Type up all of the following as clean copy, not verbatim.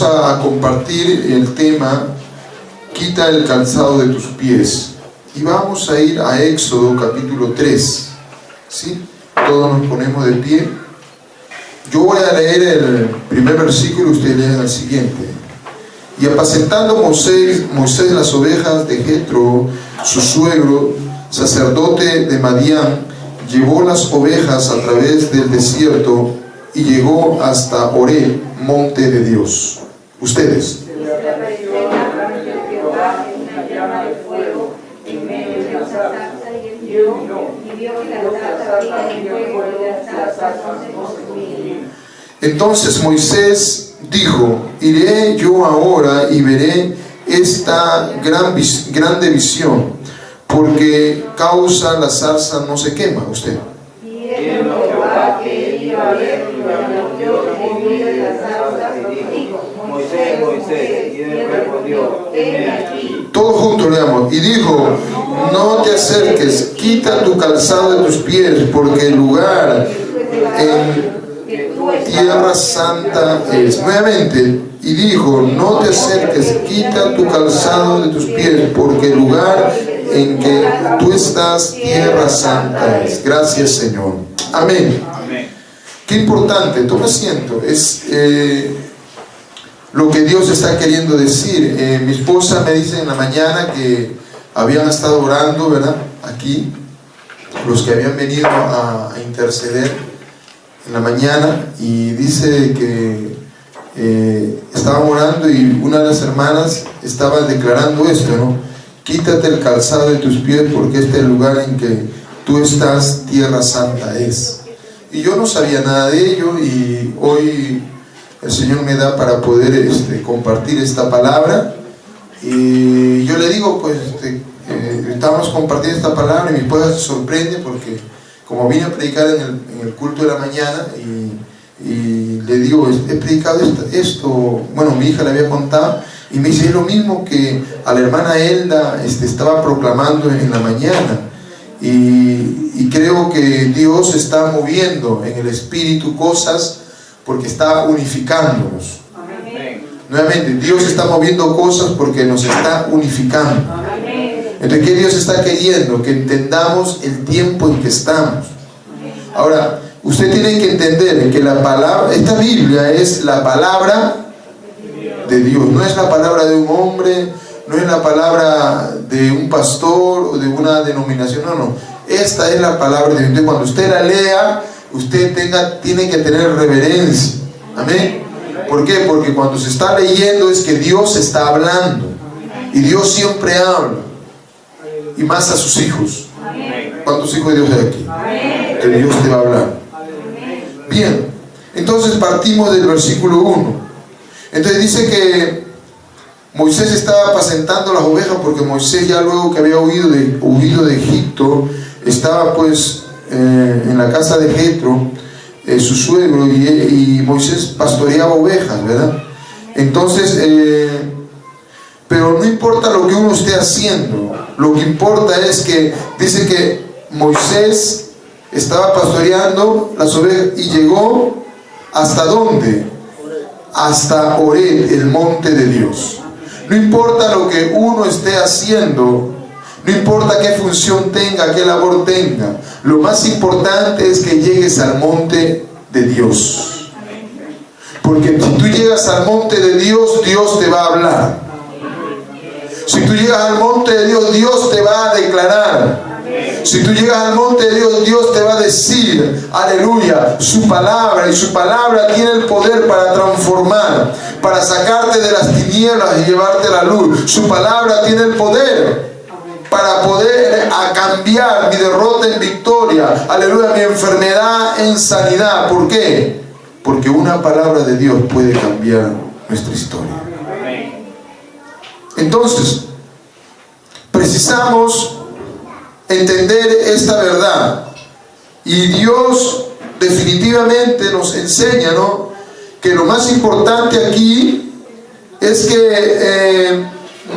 A compartir el tema quita el calzado de tus pies, y vamos a ir a Éxodo capítulo 3, ¿sí? Todos nos ponemos de pie. Yo voy a leer el primer versículo y ustedes lean el siguiente. Y apacentando Moisés las ovejas de Jetro, su suegro, sacerdote de Madián, llevó las ovejas a través del desierto y llegó hasta Horeb, monte de Dios. Ustedes. Entonces Moisés dijo: iré yo ahora y veré esta grande visión, porque causa la zarza no se quema. Usted. Moisés, y él respondió: heme aquí. Todos juntos leamos. Y dijo: no te acerques, quita tu calzado de tus pies, porque el lugar en tierra santa es. Nuevamente. Y dijo: no te acerques, quita tu calzado de tus pies, porque el lugar en que tú estás, tierra santa es. Gracias, Señor. Amén. Qué importante. Toma asiento. Es lo que Dios está queriendo decir. Mi esposa me dice en la mañana que habían estado orando, ¿verdad? Aquí, los que habían venido a interceder en la mañana, y dice que estaban orando y una de las hermanas estaba declarando esto, ¿no? Quítate el calzado de tus pies, porque este es el lugar en que tú estás, tierra santa es. Y yo no sabía nada de ello, y hoy el Señor me da para poder compartir esta palabra. Y yo le digo, pues, estamos compartiendo esta palabra, y mi esposa se sorprende porque como vine a predicar en el culto de la mañana, y le digo, he predicado esto, bueno, mi hija le había contado, y me dice: es lo mismo que a la hermana Elda estaba proclamando en la mañana. Y creo que Dios está moviendo en el espíritu cosas, porque está unificándonos. Amén. Nuevamente, Dios está moviendo cosas porque nos está unificando. Amén. Entonces, ¿qué Dios está queriendo? Que entendamos el tiempo en que estamos. Ahora, usted tiene que entender que la palabra, esta Biblia es la palabra de Dios, no es la palabra de un hombre, no es la palabra de un pastor o de una denominación, no. Esta es la palabra de Dios. Entonces, cuando usted la lea, usted tiene que tener reverencia. Amén. ¿Por qué? Porque cuando se está leyendo es que Dios está hablando, y Dios siempre habla, y más a sus hijos. ¿Cuántos hijos de Dios hay aquí? Que Dios te va a hablar. Bien, entonces partimos del versículo 1. Entonces dice que Moisés estaba apacentando las ovejas, porque Moisés, ya luego que había huido de Egipto, estaba pues en la casa de Jetro, su suegro, y Moisés pastoreaba ovejas, ¿verdad? Entonces, pero no importa lo que uno esté haciendo, lo que importa es que dice que Moisés estaba pastoreando las ovejas y llegó ¿hasta dónde? Hasta Horeb, el monte de Dios. No importa lo que uno esté haciendo, no importa qué función tenga, qué labor tenga, lo más importante es que llegues al monte de Dios. Porque si tú llegas al monte de Dios, Dios te va a hablar. Si tú llegas al monte de Dios, Dios te va a declarar. Si tú llegas al monte de Dios, Dios te va a decir, aleluya, su palabra, y su palabra tiene el poder para transformar, para sacarte de las tinieblas y llevarte a la luz. Su palabra tiene el poder para poder cambiar mi derrota en victoria, aleluya, mi enfermedad en sanidad. ¿Por qué? Porque una palabra de Dios puede cambiar nuestra historia. Entonces, precisamos entender esta verdad. Y Dios definitivamente nos enseña, ¿no?, que lo más importante aquí es que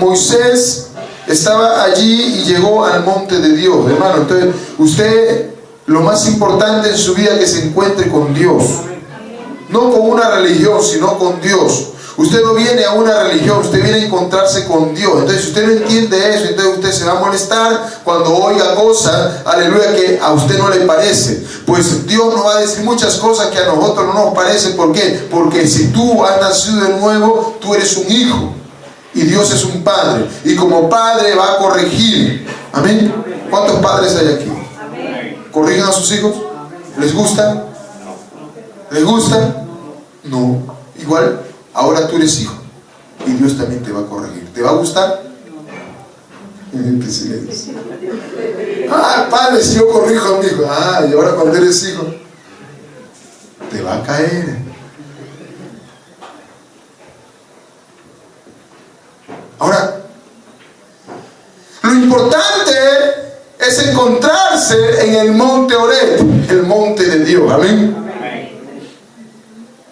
Moisés estaba allí y llegó al monte de Dios, hermano. Entonces, usted, lo más importante en su vida es que se encuentre con Dios. No con una religión, sino con Dios. Usted no viene a una religión, usted viene a encontrarse con Dios. Entonces, si usted no entiende eso, entonces usted se va a molestar cuando oiga cosas, aleluya, que a usted no le parece. Pues Dios nos va a decir muchas cosas que a nosotros no nos parecen. ¿Por qué? Porque si tú has nacido de nuevo, tú eres un hijo. Y Dios es un padre. Y como padre va a corregir. Amén. ¿Cuántos padres hay aquí? ¿Corrigen a sus hijos? ¿Les gusta? ¿Les gusta? No. Igual, ahora tú eres hijo. Y Dios también te va a corregir. ¿Te va a gustar? ¡Qué silencio! Ah, padre, si yo corrijo a mi hijo. Ah, y ahora cuando eres hijo, te va a caer. Ahora, lo importante es encontrarse en el monte Horeb, el monte de Dios. Amén.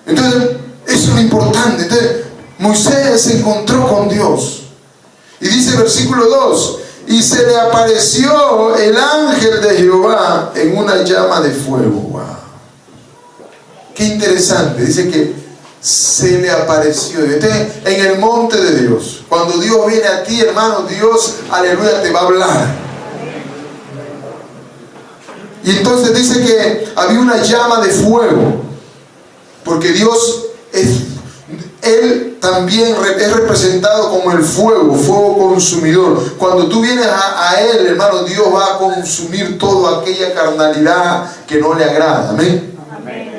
Entonces, eso es lo importante. Entonces, Moisés se encontró con Dios. Y dice versículo 2: y se le apareció el ángel de Jehová en una llama de fuego. Wow. Qué interesante. Dice que se le apareció. Entonces, en el monte de Dios, cuando Dios viene a ti, hermano, Dios, aleluya, te va a hablar. Y entonces dice que había una llama de fuego, porque Dios Él también es representado como el fuego, fuego consumidor. Cuando tú vienes a Él, hermano, Dios va a consumir toda aquella carnalidad que no le agrada. Amén.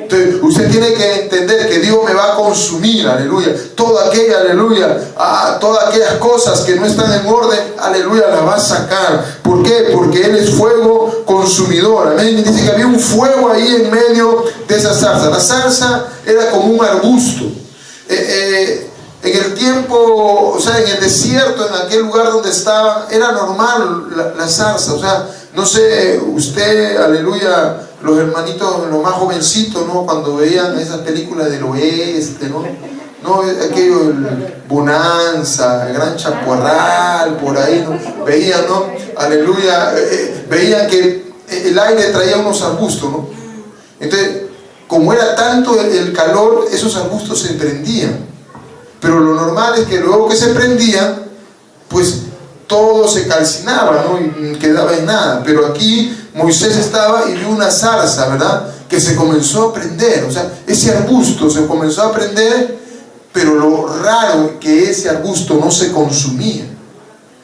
Entonces, usted tiene que entender que Dios me va a consumir, aleluya. Toda aquella, aleluya, todas aquellas cosas que no están en orden, aleluya, las va a sacar. ¿Por qué? Porque Él es fuego consumidor, amén. Y dice que había un fuego ahí en medio de esa zarza. La zarza era como un arbusto. En el tiempo, o sea, en el desierto, en aquel lugar donde estaban, era normal la zarza. O sea, no sé, usted, aleluya, los hermanitos, los más jovencitos, ¿no?, cuando veían esas películas del oeste, ¿no? Aquello, el Bonanza, el Gran Chaparral, por ahí, ¿no? Veían, ¿no? Aleluya, veían que el aire traía unos arbustos, ¿no? Entonces, como era tanto el calor, esos arbustos se prendían. Pero lo normal es que luego que se prendían, pues todo se calcinaba, ¿no?, y quedaba en nada. Pero aquí Moisés estaba y vio una zarza, ¿verdad?, que se comenzó a prender. O sea, ese arbusto se comenzó a prender, pero lo raro es que ese arbusto no se consumía.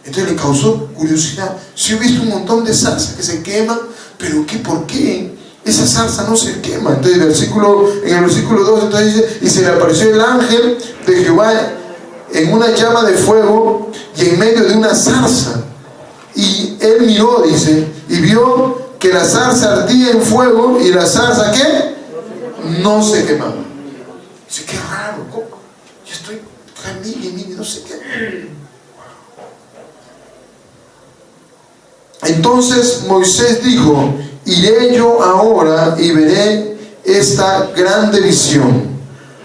Entonces le causó curiosidad. Si he visto un montón de zarzas que se queman, pero ¿por qué esa zarza no se quema? Entonces en el versículo 2 entonces dice: y se le apareció el ángel de Jehová en una llama de fuego y en medio de una zarza. Y él miró, dice, y vio que la zarza ardía en fuego y la zarza, ¿qué? No se quemaba. Dice: qué raro, ¿cómo? Yo estoy camine, no sé qué. Entonces Moisés dijo: iré yo ahora y veré esta grande visión.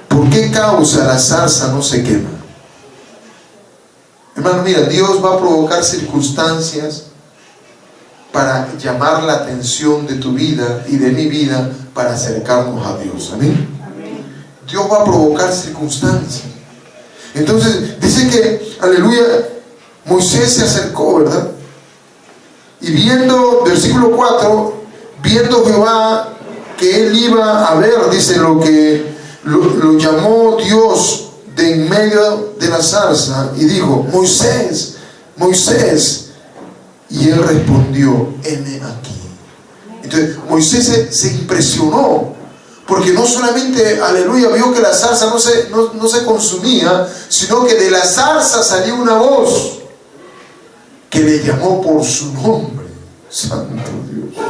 ¿Por qué causa la zarza no se quema? Hermano, mira, Dios va a provocar circunstancias para llamar la atención de tu vida y de mi vida para acercarnos a Dios. Amén. Dios va a provocar circunstancias. Entonces dice que, aleluya, Moisés se acercó, ¿verdad? Y viendo, versículo 4, viendo Jehová que él iba a ver, dice, lo llamó Dios de en medio de la zarza y dijo: Moisés, Moisés. Y él respondió: heme aquí. Entonces Moisés se impresionó, porque no solamente, aleluya, vio que la zarza no se consumía, sino que de la zarza salió una voz que le llamó por su nombre. Santo Dios.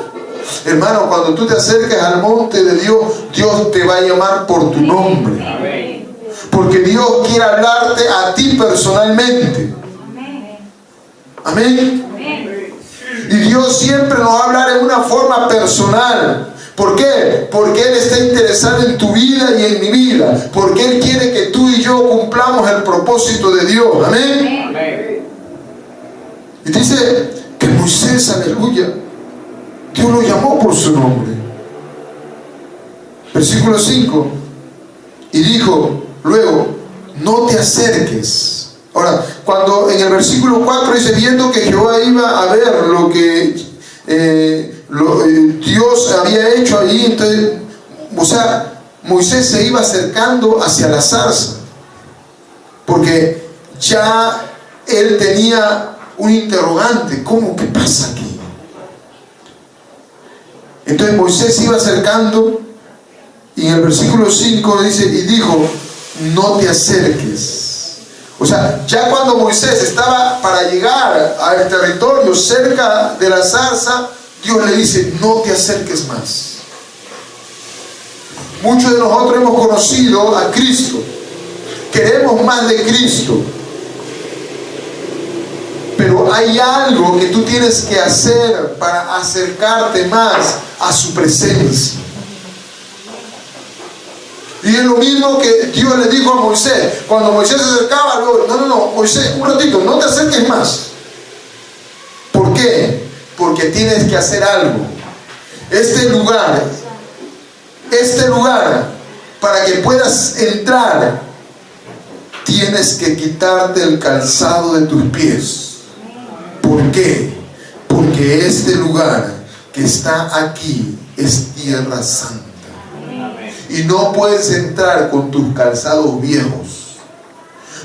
Hermano, cuando tú te acercas al monte de Dios, Dios te va a llamar por tu nombre. Porque Dios quiere hablarte a ti personalmente. Amén. Y Dios siempre nos va a hablar en una forma personal. ¿Por qué? Porque Él está interesado en tu vida y en mi vida. Porque Él quiere que tú y yo cumplamos el propósito de Dios. Amén. Y dice que Moisés, aleluya, Dios lo llamó por su nombre. Versículo 5. Y dijo luego, no te acerques. Ahora, cuando en el versículo 4 dice, viendo que Jehová iba a ver lo que Dios había hecho ahí, entonces, o sea, Moisés se iba acercando hacia la zarza, porque ya él tenía un interrogante. ¿Cómo? ¿Qué pasa aquí? Entonces Moisés se iba acercando, y en el versículo 5 dice, y dijo, no te acerques. O sea, ya cuando Moisés estaba para llegar al territorio cerca de la zarza, Dios le dice, no te acerques más. Muchos de nosotros hemos conocido a Cristo, queremos más de Cristo, pero hay algo que tú tienes que hacer para acercarte más a su presencia. Y es lo mismo que Dios le dijo a Moisés. Cuando Moisés se acercaba, no, Moisés, un ratito, no te acerques más. ¿Por qué? Porque tienes que hacer algo. Este lugar, para que puedas entrar, tienes que quitarte el calzado de tus pies. ¿Por qué? Porque este lugar que está aquí es tierra santa. Y no puedes entrar con tus calzados viejos.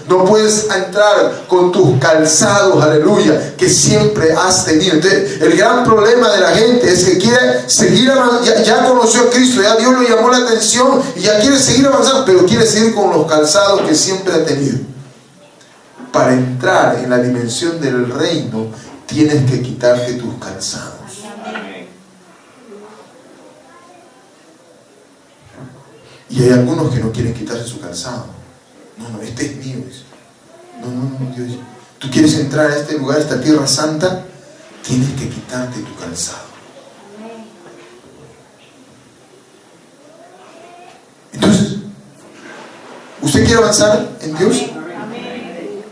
No puedes entrar con tus calzados, aleluya, que siempre has tenido. Entonces, el gran problema de la gente es que quiere seguir avanzando. Ya conoció a Cristo, ya Dios le llamó la atención y ya quiere seguir avanzando, pero quiere seguir con los calzados que siempre ha tenido. Para entrar en la dimensión del reino, tienes que quitarte tus calzados. Y hay algunos que no quieren quitarse su calzado. No, este es mío. No, Dios. Tú quieres entrar a este lugar, a esta tierra santa, tienes que quitarte tu calzado. Entonces, ¿usted quiere avanzar en Dios?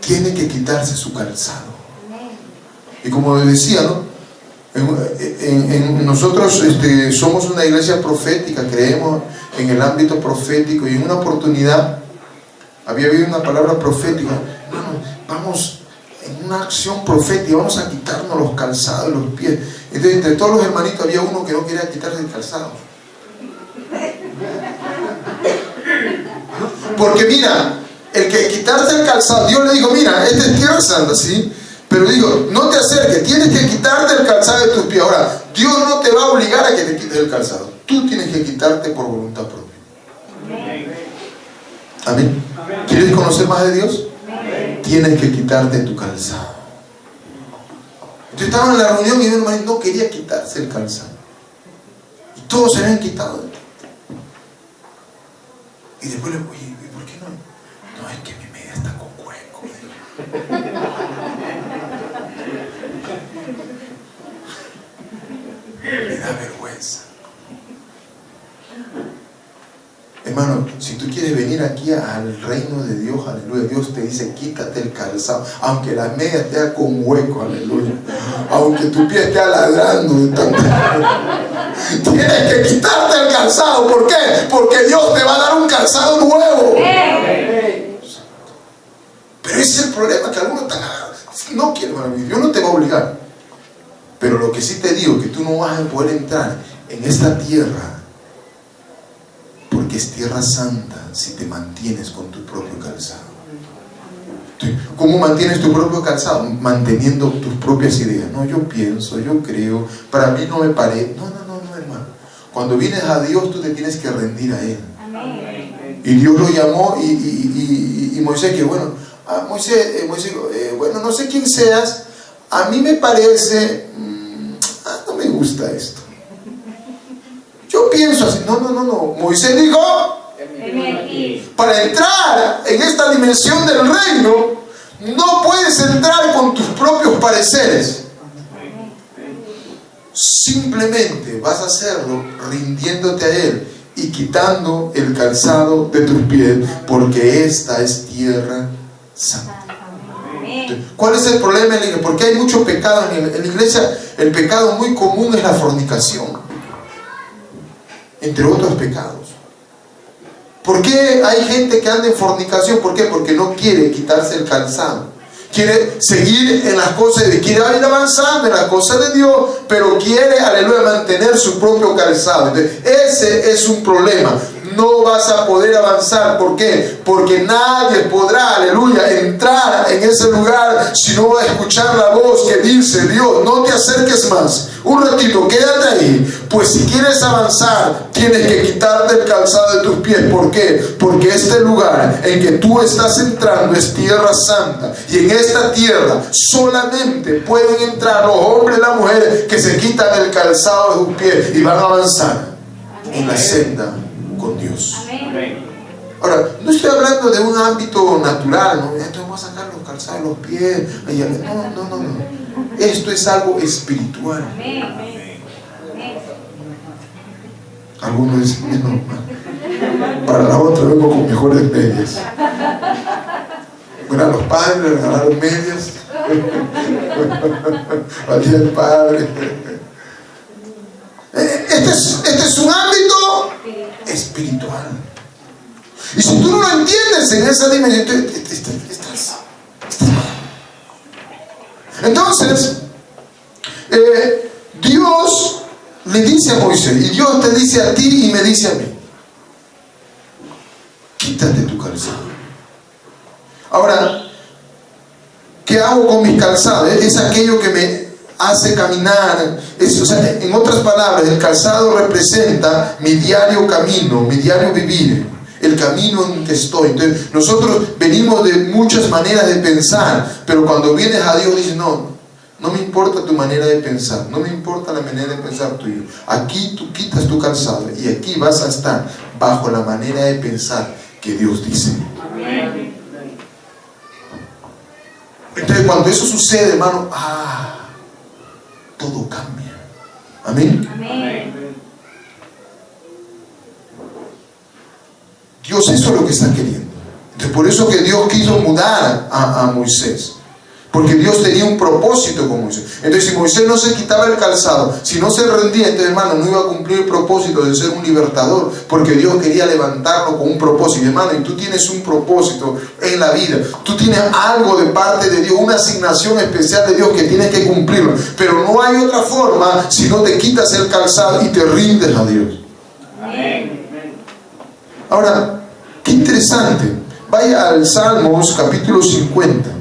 Tiene que quitarse su calzado. Y como decía, ¿no? Nosotros somos una iglesia profética, creemos en el ámbito profético, y en una oportunidad había habido una palabra profética. Vamos en una acción profética, vamos a quitarnos los calzados, los pies. Entonces, entre todos los hermanitos había uno que no quería quitarse el calzado, porque mira, el que quitarse el calzado, Dios le dijo, mira, esta es tierra santa, ¿sí? Pero digo, no te acerques, tienes que quitarte el calzado de tus pies. Ahora, Dios no te va a obligar a que te quites el calzado. Tú tienes que quitarte por voluntad propia. Amén. ¿Quieres conocer más de Dios? Tienes que quitarte tu calzado. Yo estaba en la reunión y un hermano no quería quitarse el calzado. Y todos se habían quitado. Y después le dije, ¿y por qué no? No, es que mi media está con hueco. Me da vergüenza. Hermano, si tú quieres venir aquí al reino de Dios, aleluya, Dios te dice, quítate el calzado, aunque la media esté con hueco, aleluya, aunque tu pie esté ladrando de tanto. Tienes que quitarte el calzado. ¿Por qué? Porque Dios te va a dar un calzado nuevo. Pero ese es el problema, que algunos están, no quieren, hermano, Dios no te va a obligar. Pero lo que sí te digo, que tú no vas a poder entrar en esta tierra, porque es tierra santa, si te mantienes con tu propio calzado. ¿Cómo mantienes tu propio calzado? Manteniendo tus propias ideas. No, yo pienso, yo creo, para mí no me parece. No, hermano. Cuando vienes a Dios, tú te tienes que rendir a Él. Y Dios lo llamó y Moisés, que bueno, Moisés, bueno, no sé quién seas, a mí me parece, no me gusta esto. Yo pienso así. No. Moisés dijo, para entrar en esta dimensión del reino, no puedes entrar con tus propios pareceres. Simplemente vas a hacerlo rindiéndote a Él y quitando el calzado de tus pies, porque esta es tierra santa. ¿Cuál es el problema en la iglesia? Porque hay mucho pecado en la iglesia. El pecado muy común es la fornicación, entre otros pecados. ¿Por qué hay gente que anda en fornicación? ¿Por qué? Porque no quiere quitarse el calzado. Quiere seguir en las cosas, quiere ir avanzando en las cosas de Dios, pero quiere, aleluya, mantener su propio calzado. Entonces, ese es un problema. No vas a poder avanzar. ¿Por qué? Porque nadie podrá, aleluya, entrar en ese lugar si no va a escuchar la voz que dice: Dios, no te acerques más. Un ratito, quédate ahí. Pues si quieres avanzar, tienes que quitarte el calzado de tus pies. ¿Por qué? Porque este lugar en que tú estás entrando es tierra santa. Y en esta tierra solamente pueden entrar los hombres y las mujeres que se quitan el calzado de sus pies y van a avanzar en la senda con Dios. Ahora, no estoy hablando de un ámbito natural, ¿no? Entonces vamos a sacar los calzados de los pies. No. Esto es algo espiritual. Algunos dicen: no, para la otra vengo con mejores medias. Bueno, a los padres le regalaron medias. Valía el padre. Este es un ámbito espiritual. Y si tú no lo entiendes en esa dimensión, estás. Entonces, Dios le dice a Moisés, y Dios te dice a ti y me dice a mí: quítate tu calzado. Ahora, ¿qué hago con mis calzados? Es aquello que me hace caminar. O sea, en otras palabras, el calzado representa mi diario camino, mi diario vivir, el camino en que estoy. Entonces, nosotros venimos de muchas maneras de pensar, pero cuando vienes a Dios dices: no me importa tu manera de pensar, no me importa la manera de pensar tuya. Aquí tú quitas tu calzado y aquí vas a estar bajo la manera de pensar que Dios dice. Amén. Entonces, cuando eso sucede, hermano, todo cambia. Amén. Amén. Dios, eso es lo que está queriendo. Entonces, por eso que Dios quiso mudar a Moisés, porque Dios tenía un propósito con Moisés. Entonces, si Moisés no se quitaba el calzado, si no se rendía, entonces, hermano, no iba a cumplir el propósito de ser un libertador, porque Dios quería levantarlo con un propósito. Hermano, y tú tienes un propósito en la vida, tú tienes algo de parte de Dios, una asignación especial de Dios que tienes que cumplirlo, pero no hay otra forma si no te quitas el calzado y te rindes a Dios. Amén. Ahora, qué interesante. Vaya al Salmos capítulo 50.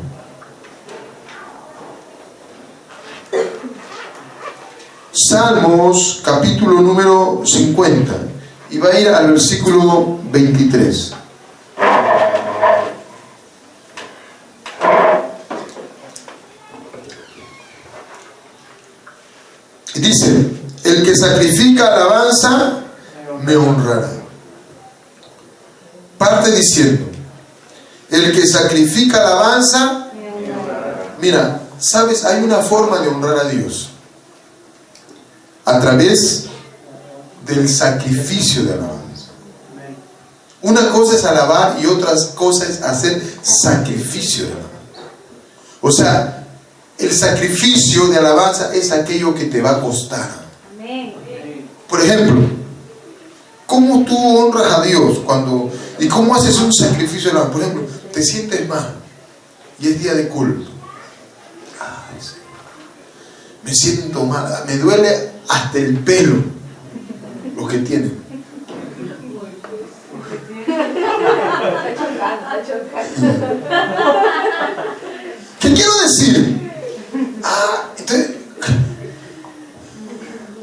Salmos capítulo número 50. Y va a ir al versículo 23. Y dice: el que sacrifica alabanza me honrará. Parte diciendo: el que sacrifica alabanza. Mira, ¿sabes? Hay una forma de honrar a Dios a través del sacrificio de alabanza. Una cosa es alabar y otra cosa es hacer sacrificio de alabanza. O sea, el sacrificio de alabanza es aquello que te va a costar. Por ejemplo, ¿cómo tú honras a Dios y cómo haces un sacrificio de alabanza? Por ejemplo, te sientes mal y es día de culto. Me siento mal, me duele hasta el pelo lo que tiene. ¿Qué quiero decir? Entonces,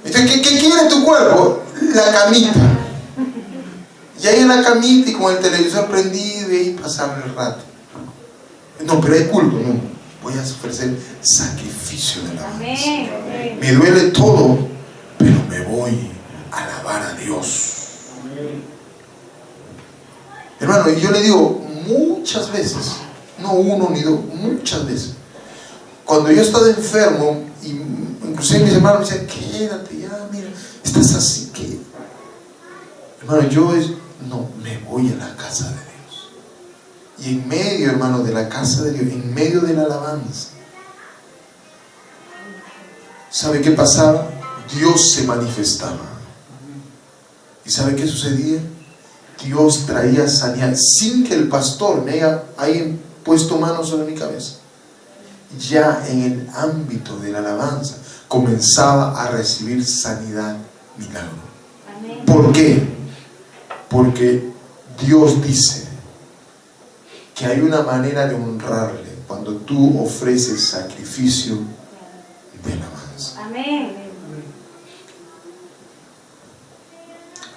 ¿qué quiere tu cuerpo? La camita. Y ahí en la camita y con el televisor prendido y ahí pasar el rato. No, pero hay culto, no. Voy a ofrecer sacrificio de alabanza. Me duele todo, pero me voy a alabar a Dios. Hermano, y yo le digo muchas veces, no uno ni dos, muchas veces: cuando yo he estado enfermo, y inclusive mis hermanos me decían, quédate ya, mira, estás así que... Hermano, no, me voy a la casa de Dios. Y en medio, hermano, de la casa de Dios, en medio de la alabanza, ¿sabe qué pasaba? Dios se manifestaba. ¿Y sabe qué sucedía? Dios traía sanidad sin que el pastor me haya puesto manos sobre mi cabeza. Ya en el ámbito de la alabanza comenzaba a recibir sanidad, milagro. Amén. ¿Por qué? Porque Dios dice que hay una manera de honrarle cuando tú ofreces sacrificio de alabanza. Amén.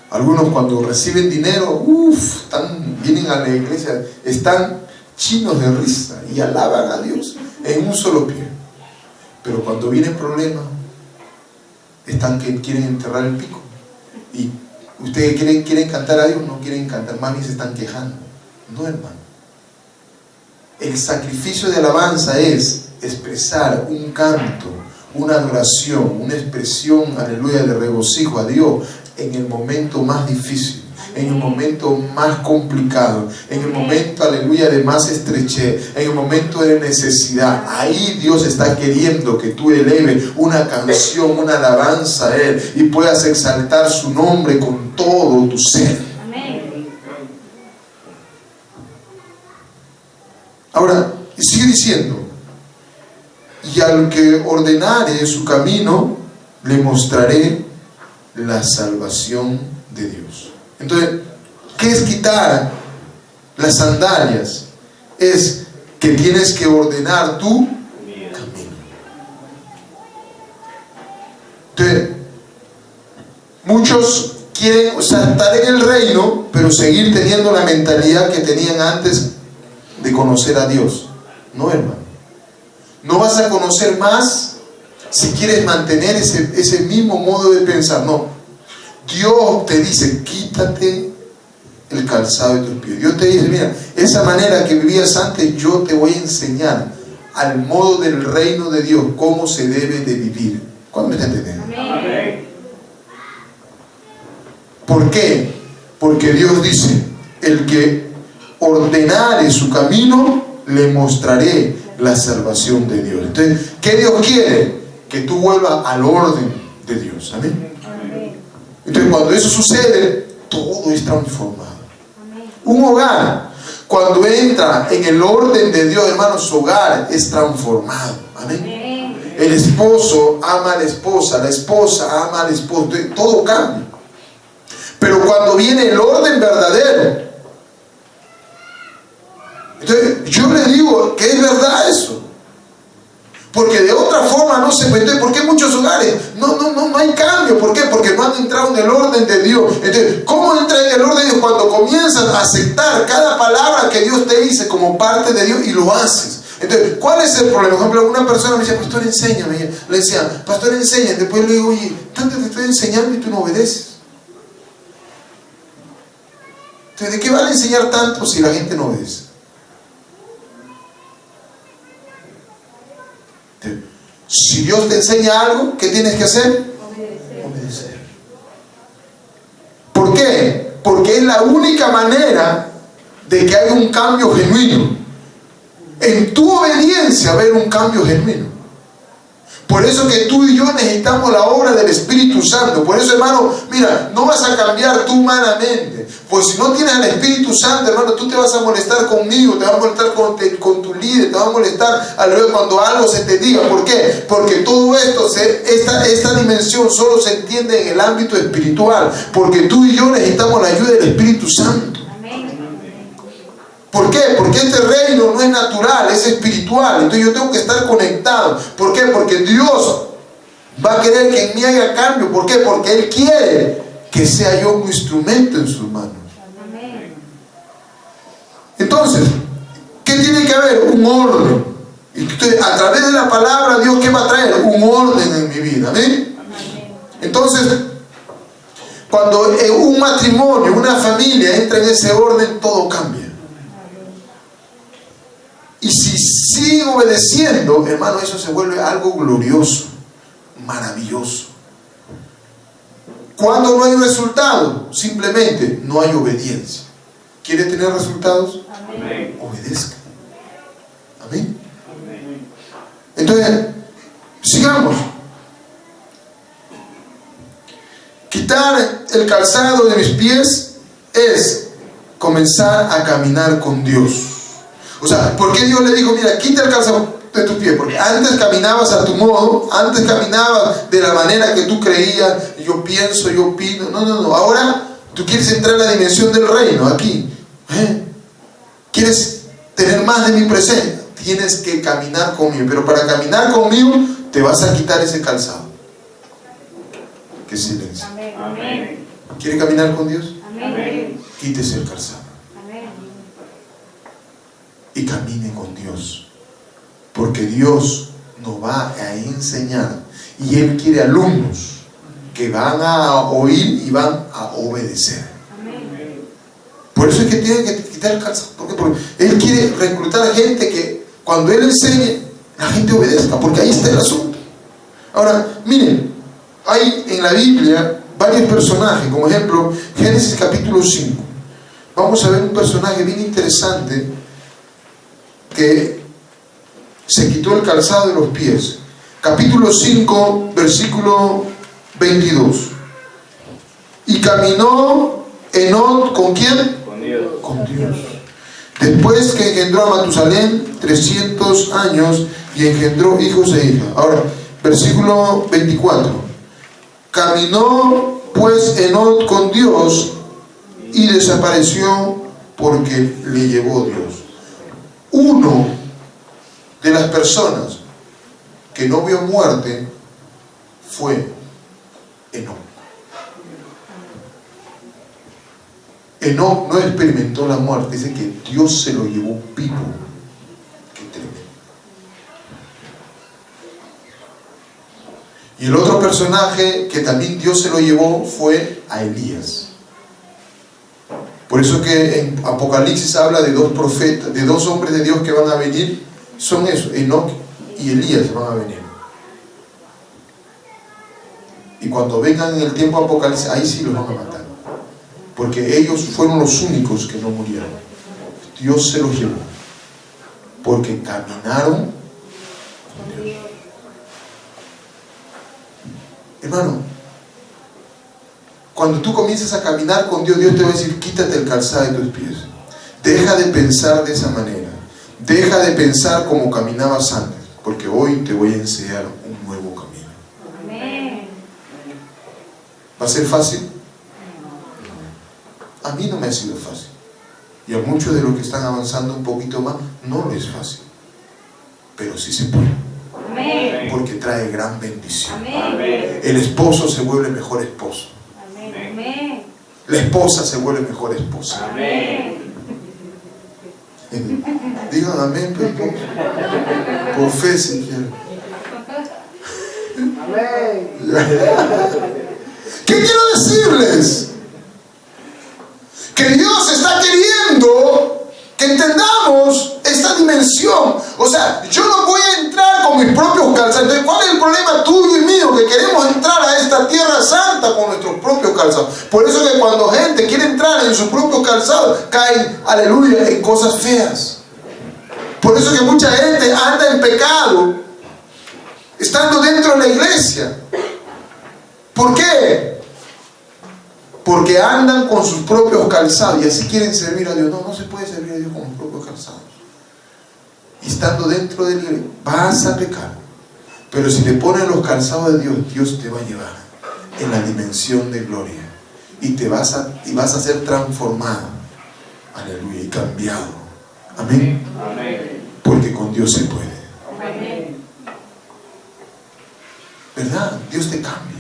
Algunos cuando reciben dinero, vienen a la iglesia, están chinos de risa y alaban a Dios en un solo pie. Pero cuando viene el problema, están que quieren enterrar el pico. Y ustedes quieren cantar a Dios, no quieren cantar, más bien se están quejando. No, hermano. El sacrificio de alabanza es expresar un canto, una adoración, una expresión, aleluya, de regocijo a Dios en el momento más difícil, en el momento más complicado, en el momento, aleluya, de más estrechez, en el momento de necesidad. Ahí Dios está queriendo que tú eleves una canción, una alabanza a Él y puedas exaltar su nombre con todo tu ser. Amén. Ahora, sigue diciendo, y al que ordenare su camino, le mostraré la salvación de Dios. Entonces, ¿qué es quitar las sandalias? Es que tienes que ordenar tu camino. Entonces, muchos quieren estar en el reino, pero seguir teniendo la mentalidad que tenían antes de conocer a Dios. No, hermano. No vas a conocer más si quieres mantener ese mismo modo de pensar. No. Dios te dice, quítate el calzado de tus pies. Dios te dice, mira, esa manera que vivías antes, yo te voy a enseñar al modo del reino de Dios, cómo se debe de vivir. ¿Cuándo me está entendiendo? Amén. ¿Por qué? Porque Dios dice, el que ordenare su camino, le mostraré la salvación de Dios. Entonces, ¿qué Dios quiere? Que tú vuelvas al orden de Dios. Amén. Entonces, cuando eso sucede, todo es transformado. Amén. Un hogar, cuando entra en el orden de Dios, hermanos, su hogar es transformado. Amén. Amén. El esposo ama a la esposa ama al esposo, todo cambia. Pero cuando viene el orden verdadero, entonces yo les digo que es verdad eso. Porque de otra forma no se puede. ¿Por qué muchos hogares no hay cambio? ¿Por qué? Porque no han entrado en el orden de Dios. Entonces, ¿cómo entra en el orden de Dios? Cuando comienzas a aceptar cada palabra que Dios te dice como parte de Dios y lo haces. Entonces, ¿cuál es el problema? Por ejemplo, una persona me decía, pastor, enséñame. Le decía, pastor, enséñame. Después le digo, oye, tanto te estoy enseñando y tú no obedeces. Entonces, ¿de qué vale enseñar tanto si la gente no obedece? Si Dios te enseña algo, ¿qué tienes que hacer? Obedecer. ¿Por qué? Porque es la única manera de que haya un cambio genuino. En tu obediencia va a haber un cambio genuino. Por eso que tú y yo necesitamos la obra del Espíritu Santo. Por eso, hermano, mira, no vas a cambiar tú humanamente. Pues si no tienes al Espíritu Santo, hermano, tú te vas a molestar conmigo, te vas a molestar con tu líder, te vas a molestar cuando algo se te diga. ¿Por qué? Porque todo esto, esta dimensión solo se entiende en el ámbito espiritual. Porque tú y yo necesitamos la ayuda del Espíritu Santo. ¿Por qué? Porque este reino no es natural, es espiritual. Entonces yo tengo que estar conectado. ¿Por qué? Porque Dios va a querer que en mí haya cambio. ¿Por qué? Porque Él quiere que sea yo un instrumento en sus manos. Entonces, ¿qué tiene que haber? Un orden. Y entonces, a través de la palabra, Dios, ¿qué va a traer? Un orden en mi vida. ¿Amén? Entonces, cuando un matrimonio, una familia entra en ese orden, todo cambia. Y si siguen obedeciendo, hermano, eso se vuelve algo glorioso, maravilloso. Cuando no hay resultado, simplemente no hay obediencia. ¿Quiere tener resultados? Amén. Obedezca. Amén. Entonces, sigamos. Quitar el calzado de mis pies es comenzar a caminar con Dios. O sea, ¿por qué Dios le dijo, mira, quita el calzado de tus pies? Porque antes caminabas a tu modo, antes caminabas de la manera que tú creías, yo pienso, yo opino. No. Ahora tú quieres entrar en la dimensión del reino, aquí. ¿Quieres tener más de mi presencia? Tienes que caminar conmigo. Pero para caminar conmigo, te vas a quitar ese calzado. Qué silencio. Amén. ¿Quiere caminar con Dios? Amén. Quítese el calzado. Amén. Y camine con Dios. Porque Dios nos va a enseñar. Y Él quiere alumnos que van a oír y van a obedecer. Amén. Por eso es que tienen que quitar el calzado. ¿Por qué? Porque Él quiere reclutar gente que cuando Él enseñe, la gente obedezca. Porque ahí está el asunto. Ahora, miren. Hay en la Biblia varios personajes, como ejemplo, Génesis capítulo 5. Vamos a ver un personaje bien interesante que se quitó el calzado de los pies. Capítulo 5, versículo 22. Y caminó Enoc, ¿con quién? Con Dios. Con Dios. Después que engendró a Matusalén 300 años y engendró hijos e hijas. Ahora, versículo 24. Caminó pues Enoc con Dios y desapareció porque le llevó Dios. Uno de las personas que no vio muerte fue Enoc. Enoc no experimentó la muerte, dice que Dios se lo llevó vivo. Qué tremendo. Y el otro personaje que también Dios se lo llevó fue a Elías. Por eso que en Apocalipsis habla de dos profetas, de dos hombres de Dios que van a venir. Son esos, Enoc y Elías van a venir. Y cuando vengan en el tiempo de Apocalipsis, ahí sí los van a matar. Porque ellos fueron los únicos que no murieron. Dios se los llevó. Porque caminaron con Dios. Hermano, cuando tú comiences a caminar con Dios, Dios te va a decir, quítate el calzado de tus pies. Deja de pensar de esa manera. Deja de pensar como caminabas antes, porque hoy te voy a enseñar un nuevo camino. Amén. ¿Va a ser fácil? A mí no me ha sido fácil. Y a muchos de los que están avanzando un poquito más, no lo es fácil. Pero sí se puede. Amén. Porque trae gran bendición. Amén. El esposo se vuelve mejor esposo. Amén. La esposa se vuelve mejor esposa. Amén. Digan amén, pero por fe si quieren. ¿Qué quiero decirles? Que Dios está queriendo que entendamos esta dimensión. O sea, yo no voy a entrar con mis propios calzados. Entonces, ¿cuál es el problema tuyo y mío? Que queremos entrar a esta tierra santa con nuestros propios calzados. Por eso que cuando gente quiere entrar en sus propios calzados, caen, aleluya, en cosas feas. Por eso que mucha gente anda en pecado, estando dentro de la iglesia. ¿Por qué? Porque andan con sus propios calzados y así quieren servir a Dios. No, no se puede servir a Dios con los propios calzados. Y estando dentro de la iglesia, vas a pecar. Pero si te pones los calzados de Dios, Dios te va a llevar en la dimensión de gloria. Y vas a ser transformado. Aleluya, y cambiado. Amén. Amén. Porque con Dios se puede. Amén. ¿Verdad? Dios te cambia.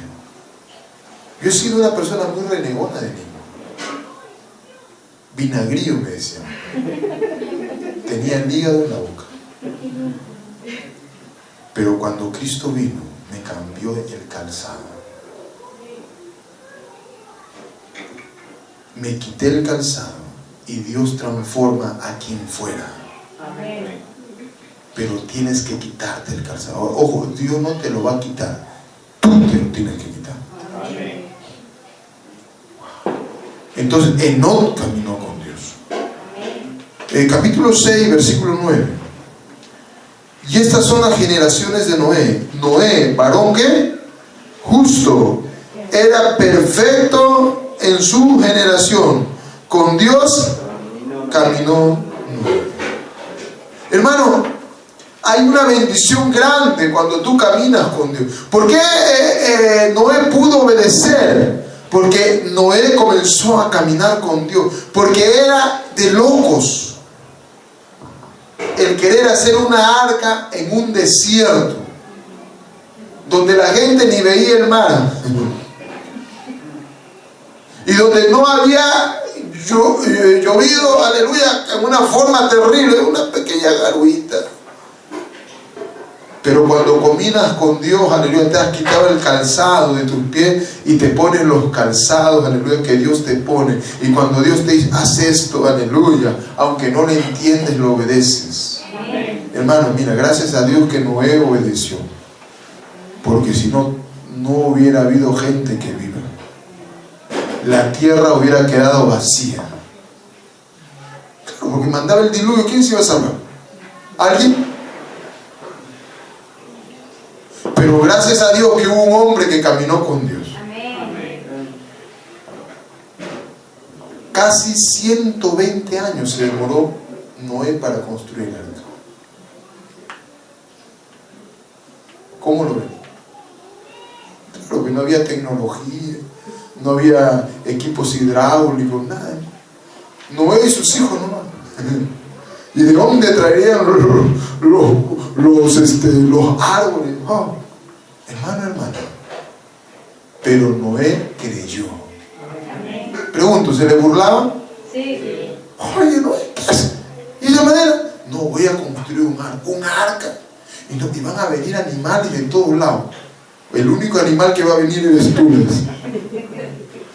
Yo he sido una persona muy renegona de niño. Vinagrío me decían. Tenía el hígado en la boca. Pero cuando Cristo vino, me cambió el calzado. Me quité el calzado y Dios transforma a quien fuera. Amén. pero tienes que quitarte el calzado. Ojo, Dios no te lo va a quitar, tú te lo tienes que quitar. Amén. Entonces Enoc caminó con Dios. Capítulo 6, versículo 9. Y estas son las generaciones de Noé. Noé, varón que justo, era perfecto en su generación. Con Dios caminó Noé. Hermano, hay una bendición grande cuando tú caminas con Dios. ¿Por qué Noé pudo obedecer? Porque Noé comenzó a caminar con Dios. Porque era de locos el querer hacer una arca en un desierto donde la gente ni veía el mar y donde no había llovido, aleluya, en una forma terrible, una pequeña garguita. Pero cuando caminas con Dios, aleluya, te has quitado el calzado de tus pies y te pones los calzados, aleluya, que Dios te pone. Y cuando Dios te dice, haz esto, aleluya, aunque no le entiendes, lo obedeces. Amén. Hermano, mira, gracias a Dios que Noé obedeció. Porque si no, no hubiera habido gente que viva. La tierra hubiera quedado vacía. Claro, porque mandaba el diluvio, ¿quién se iba a salvar? ¿Alguien? Pero gracias a Dios que hubo un hombre que caminó con Dios. Amén. Casi 120 años se demoró Noé para construir el arca. ¿Cómo lo ven? Claro que no había tecnología, no había equipos hidráulicos, nada. Noé y sus hijos nomás. ¿Y de dónde traerían los árboles? Oh, hermano. Pero Noé creyó. Pregunto, ¿se le burlaban? Sí. Oye, Noé, ¿qué haces? ¿Y esa madera? No, voy a construir un arca. Y van a venir animales de todos lados. El único animal que va a venir eres tú.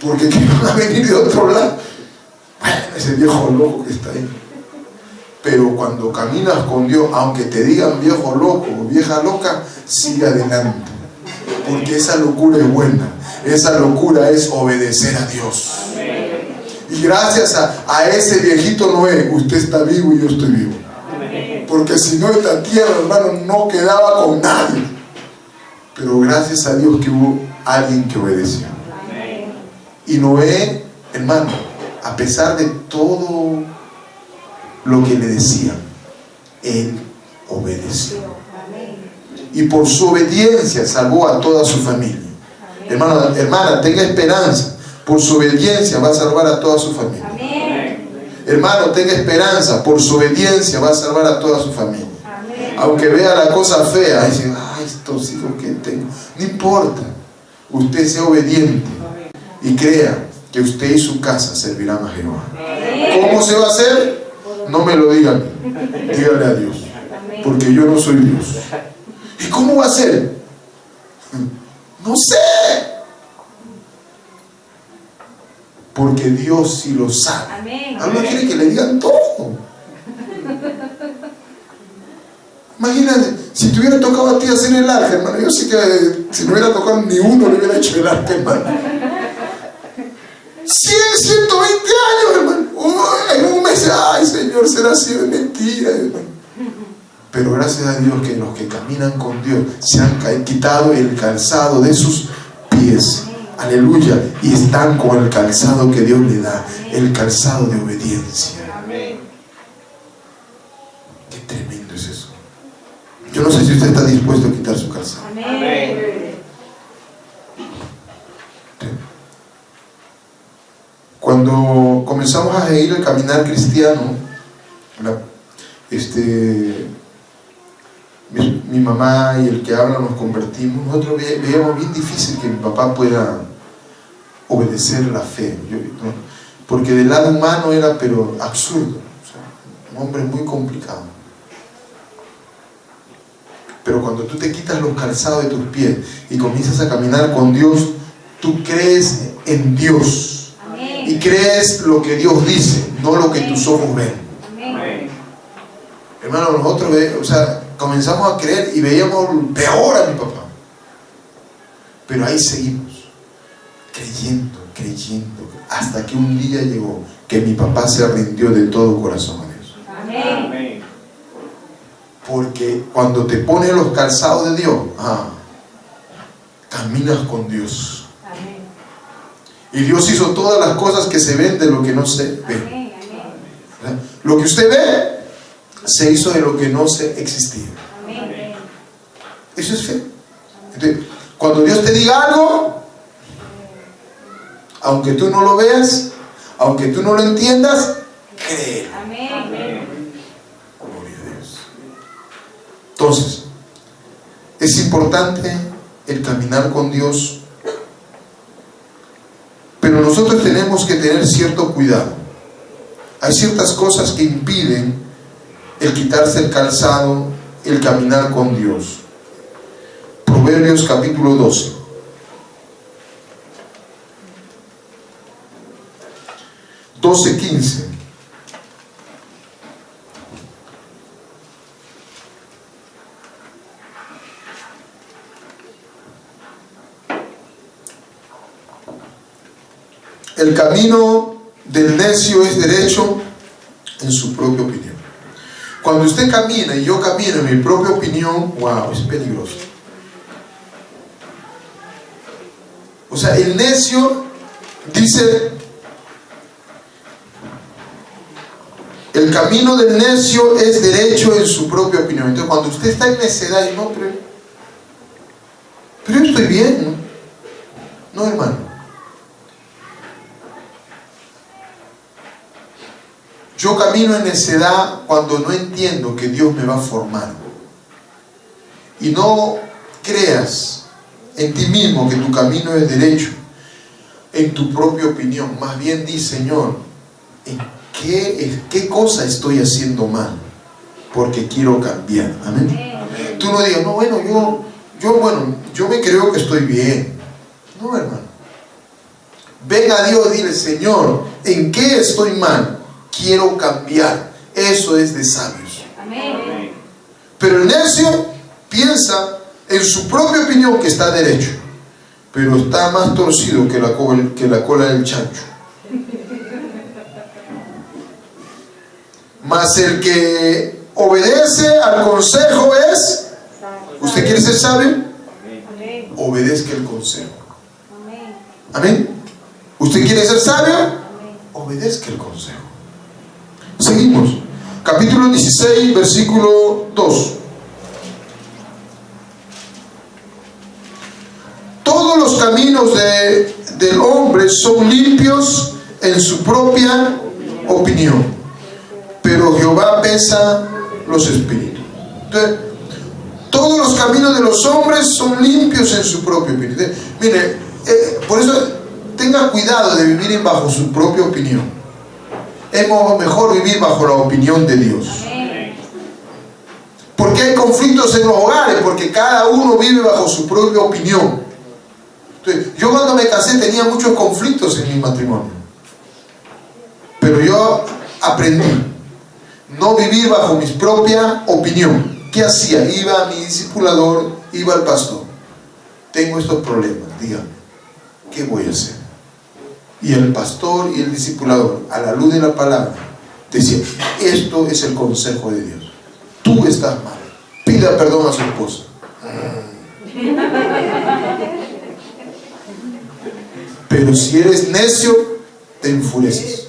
Porque que van a venir de otro lado. Bueno, ese viejo loco que está ahí. Pero cuando caminas con Dios, aunque te digan viejo loco o vieja loca, sigue adelante. Porque esa locura es buena. Esa locura es obedecer a Dios. Y gracias a ese viejito Noé, usted está vivo y yo estoy vivo. Porque si no, esta tierra, hermano, no quedaba con nadie. Pero gracias a Dios que hubo alguien que obedeció. Y Noé, hermano, a pesar de todo lo que le decían, él obedeció. Y por su obediencia salvó a toda su familia. Hermano, hermana, tenga esperanza. Por su obediencia va a salvar a toda su familia. Hermano, tenga esperanza. Por su obediencia va a salvar a toda su familia. Aunque vea la cosa fea, dice, ay, estos hijos que tengo. No importa. Usted sea obediente y crea que usted y su casa servirán a Jehová. ¿Cómo se va a hacer? No me lo digan, dígale a Dios, porque yo no soy Dios. ¿Y cómo va a ser? No sé, porque Dios sí lo sabe. Ahora quiere que le digan todo. Imagínate, si te hubiera tocado a ti hacer el arca, hermano, yo sé que si no hubiera tocado ni uno le hubiera hecho el arca, hermano. 120 años, hermano. En un mes, ay, Señor, será así de mentira, hermano. Pero gracias a Dios que los que caminan con Dios se han quitado el calzado de sus pies. Aleluya. Y están con el calzado que Dios le da, el calzado de obediencia. Qué tremendo es eso. Yo no sé si usted está dispuesto a quitar su calzado. Cuando comenzamos a seguir el caminar cristiano, mi mamá y el que habla nos convertimos. Nosotros veíamos bien difícil que mi papá pueda obedecer la fe, ¿no? Porque del lado humano era pero absurdo, o sea, un hombre muy complicado. Pero cuando tú te quitas los calzados de tus pies y comienzas a caminar con Dios, tú crees en Dios. Y crees lo que Dios dice, no lo que tus ojos ven. Hermano, nosotros, o sea, comenzamos a creer y veíamos peor a mi papá. Pero ahí seguimos, creyendo, hasta que un día llegó que mi papá se rindió de todo corazón a Dios. Amén. Porque cuando te pones los calzados de Dios, caminas con Dios. Amén. Y Dios hizo todas las cosas que se ven de lo que no se ve. Amén. Amén. Lo que usted ve se hizo de lo que no se existía. Amén. Eso es fe. Entonces, cuando Dios te diga algo, aunque tú no lo veas, aunque tú no lo entiendas, créelo. Amén. Gloria a Dios. Entonces, es importante el caminar con Dios, pero nosotros tenemos que tener cierto cuidado. Hay ciertas cosas que impiden el quitarse el calzado, el caminar con Dios. Proverbios capítulo 12. Doce, 15. El camino del necio es derecho en su propia opinión. Cuando usted camina y yo camino en mi propia opinión, wow, es peligroso. O sea, el necio dice, el camino del necio es derecho en su propia opinión. Entonces, cuando usted está en necedad y no, pero yo estoy bien, ¿no? No, hermano. Yo camino en necedad cuando no entiendo que Dios me va a formar. Y no creas en ti mismo que tu camino es derecho, en tu propia opinión. Más bien di, Señor, ¿en qué cosa estoy haciendo mal? Porque quiero cambiar. Amén. Amén. Tú no digas, no, bueno, yo me creo que estoy bien. No, hermano. Ven a Dios y dile, Señor, ¿en qué estoy mal? Quiero cambiar. Eso es de sabios. Amén. Pero el necio piensa en su propia opinión que está derecho, pero está más torcido que la cola del chancho. Mas el que obedece al consejo es, ¿usted quiere ser sabio? Amén. Obedezca el consejo. Amén. Amén. ¿Usted quiere ser sabio? Amén. Obedezca el consejo. Seguimos. Capítulo 16, versículo 2. Todos los caminos del hombre son limpios en su propia opinión, pero Jehová pesa los espíritus. Entonces, todos los caminos de los hombres son limpios en su propia opinión. Entonces, mire, por eso tenga cuidado de vivir bajo su propia opinión. Es mejor vivir bajo la opinión de Dios. Amén. ¿Por qué hay conflictos en los hogares? Porque cada uno vive bajo su propia opinión. Entonces, yo cuando me casé tenía muchos conflictos en mi matrimonio. Pero yo aprendí no vivir bajo mi propia opinión. ¿Qué hacía? Iba a mi discipulador, iba al pastor. Tengo estos problemas, dígame, ¿qué voy a hacer? Y el pastor y el discipulador, a la luz de la palabra, decía, esto es el consejo de Dios. Tú estás mal. Pida perdón a su esposa. Pero si eres necio, te enfureces.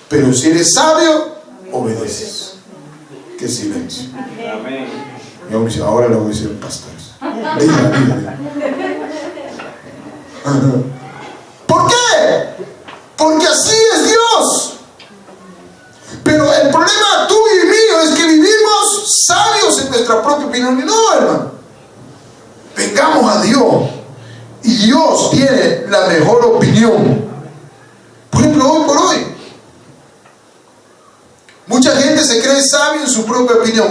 Pero si eres sabio, obedeces. Qué silencio. Amén. Y uno dice, ahora le voy a decir al pastor. Dígale. ¿Por qué? Porque así es Dios. Pero el problema tuyo y mío es que vivimos sabios en nuestra propia opinión. Y no, hermano. Vengamos a Dios. Y Dios tiene la mejor opinión. Por ejemplo, hoy por hoy, mucha gente se cree sabio en su propia opinión.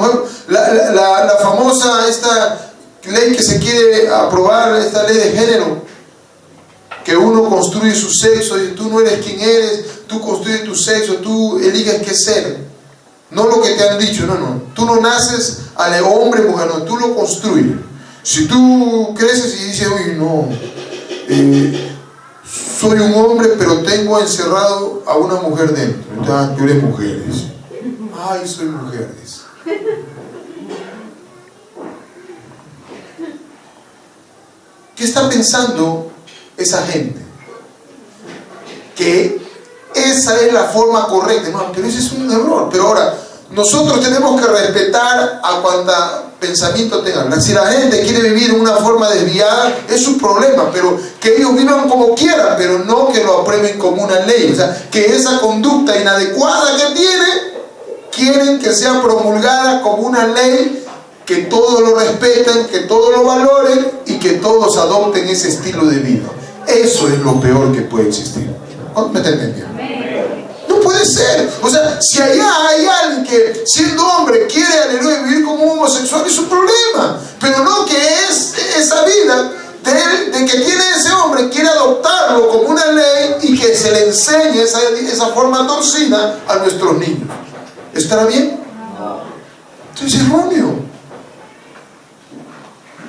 La famosa esta ley que se quiere aprobar, esta ley de género, que uno construye su sexo y tú no eres quien eres, tú construyes tu sexo, tú eliges qué ser. No lo que te han dicho, no. Tú no naces al hombre, mujer, no, tú lo construyes. Si tú creces y dices, uy, no, soy un hombre, pero tengo encerrado a una mujer dentro. Entonces, tú eres mujer, dice. Ay, soy mujer, dice. ¿Qué está pensando esa gente? Que esa es la forma correcta. No, pero ese es un error. Pero ahora, nosotros tenemos que respetar a cuanta pensamiento tengan. Si la gente quiere vivir en una forma desviada, es su problema, pero que ellos vivan como quieran, pero no que lo aprueben como una ley. O sea, que esa conducta inadecuada que quieren que sea promulgada como una ley, que todos lo respeten, que todos lo valoren y que todos adopten ese estilo de vida. Eso es lo peor que puede existir. ¿Cuánto me está entendiendo? No puede ser. O sea, si allá hay alguien que siendo hombre quiere, aleluya, vivir como un homosexual, es su problema. Pero no que es esa vida de que tiene ese hombre, quiere adoptarlo como una ley y que se le enseñe esa forma torcida a nuestros niños. ¿Estará bien? Entonces es erróneo.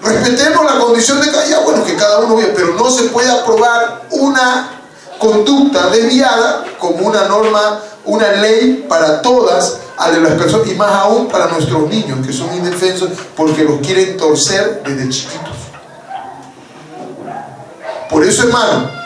Respetemos la condición de cada día, bueno, que cada uno vive, pero no se puede aprobar una conducta desviada como una norma, una ley para todas las personas, y más aún para nuestros niños que son indefensos porque los quieren torcer desde chiquitos. Por eso, hermano,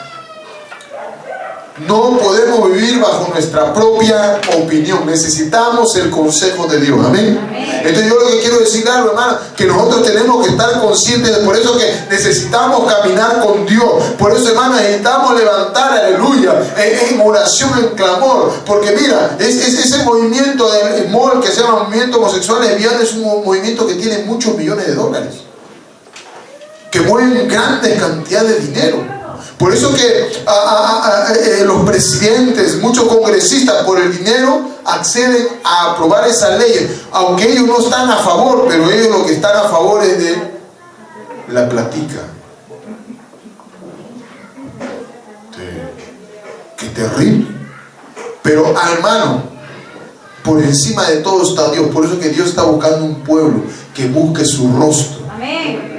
no podemos vivir bajo nuestra propia opinión. Necesitamos el consejo de Dios. Amén. Entonces yo lo que quiero decir algo, hermano, que nosotros tenemos que estar conscientes. Por eso que necesitamos caminar con Dios. Por eso, hermano, necesitamos levantar, aleluya, en oración, en clamor. Porque mira, ese movimiento del MOL, que se llama movimiento homosexual lesbiano, es un movimiento que tiene muchos millones de dólares, que mueven grandes cantidades de dinero. Por eso que los presidentes, muchos congresistas, por el dinero acceden a aprobar esas leyes, aunque ellos no están a favor, pero ellos lo que están a favor es de la platica. Qué terrible. Pero, hermano, por encima de todo está Dios. Por eso que Dios está buscando un pueblo que busque su rostro. Amén.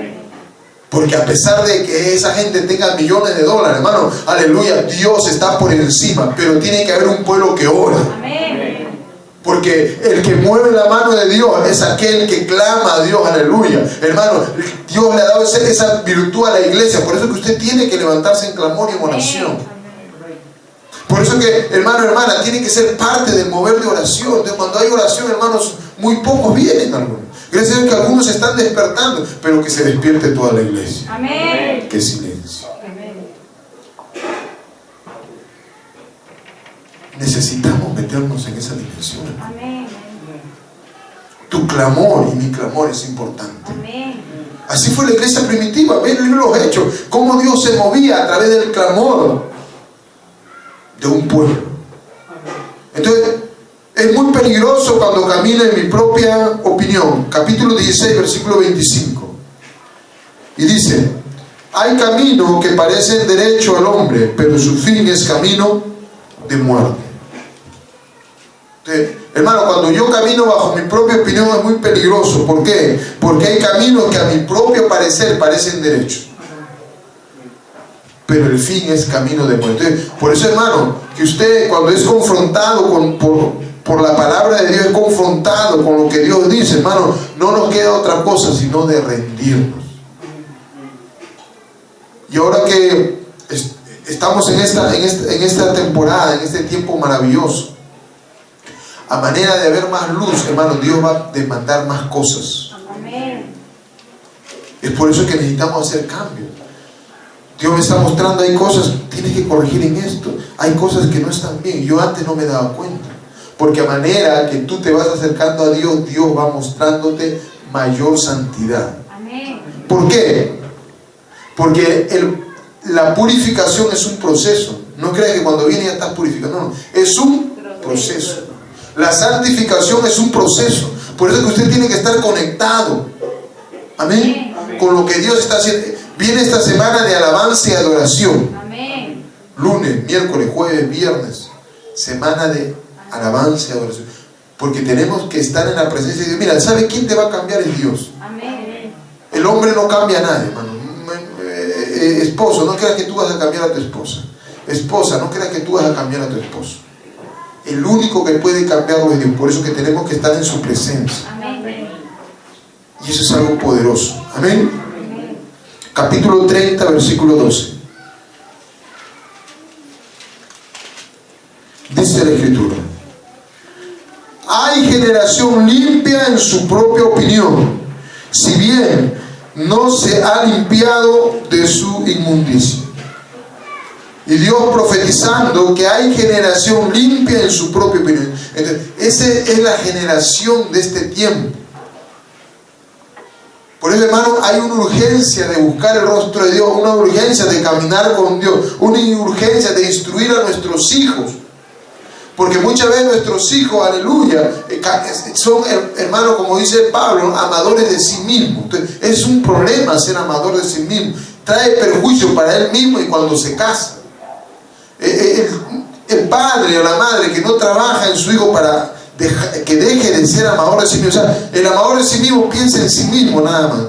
Porque a pesar de que esa gente tenga millones de dólares, hermano, aleluya, Dios está por encima, pero tiene que haber un pueblo que ora. Amén. Porque el que mueve la mano de Dios es aquel que clama a Dios, aleluya. Hermano, Dios le ha dado esa virtud a la iglesia, por eso que usted tiene que levantarse en clamor y en oración. Por eso que, hermano, hermana, tiene que ser parte del mover de oración. Entonces, cuando hay oración, hermanos, muy pocos vienen algunos. Gracias a Dios que algunos se están despertando, pero que se despierte toda la iglesia. Amén. Qué silencio. Amén. Necesitamos meternos en esa dimensión. Amén. Tu clamor y mi clamor es importante. Amén. Así fue la iglesia primitiva. Ven el libro de los Hechos, cómo Dios se movía a través del clamor de un pueblo. Entonces, es muy peligroso cuando camina en mi propia opinión. Capítulo 16, versículo 25. Y dice: hay camino que parecen derecho al hombre, pero su fin es camino de muerte. Entonces, hermano, cuando yo camino bajo mi propia opinión es muy peligroso. ¿Por qué? Porque hay caminos que a mi propio parecer parecen derechos, pero el fin es camino de muerte. Entonces, por eso, hermano, que usted cuando es confrontado por la palabra de Dios, es confrontado con lo que Dios dice, hermano, no nos queda otra cosa sino de rendirnos. Y ahora que estamos en esta temporada, en este tiempo maravilloso, a manera de haber más luz, hermano, Dios va a demandar más cosas. Amén. Es por eso que necesitamos hacer cambios. Dios me está mostrando, hay cosas, tienes que corregir en esto, hay cosas que no están bien. Yo antes no me daba cuenta, porque a manera que tú te vas acercando a Dios, Dios va mostrándote mayor santidad. Amén. ¿Por qué? Porque la purificación es un proceso. No creas que cuando viene ya estás purificando, no, es un proceso. La santificación es un proceso. Por eso que usted tiene que estar conectado, amén, con lo que Dios está haciendo. Viene esta semana de alabanza y adoración. Amén. Lunes, miércoles, jueves, viernes. Semana de alabanza y adoración. Porque tenemos que estar en la presencia de Dios. Mira, ¿sabe quién te va a cambiar? Es Dios. Amén. El hombre no cambia a nadie, hermano. Esposo, no creas que tú vas a cambiar a tu esposa. Esposa, no creas que tú vas a cambiar a tu esposo. El único que puede cambiarlo es Dios. Por eso que tenemos que estar en su presencia. Amén. Y eso es algo poderoso. Amén. Capítulo 30, versículo 12. Dice la Escritura: hay generación limpia en su propia opinión, si bien no se ha limpiado de su inmundicia. Y Dios profetizando que hay generación limpia en su propia opinión. Entonces, esa es la generación de este tiempo. Por eso, hermano, hay una urgencia de buscar el rostro de Dios, una urgencia de caminar con Dios, una urgencia de instruir a nuestros hijos. Porque muchas veces nuestros hijos, aleluya, son, hermano, como dice Pablo, amadores de sí mismos. Entonces, es un problema ser amador de sí mismo. Trae perjuicio para él mismo y cuando se casa. El padre o la madre que no trabaja en su hijo para que deje de ser amador de sí mismo. O sea, el amador de sí mismo piensa en sí mismo nada más.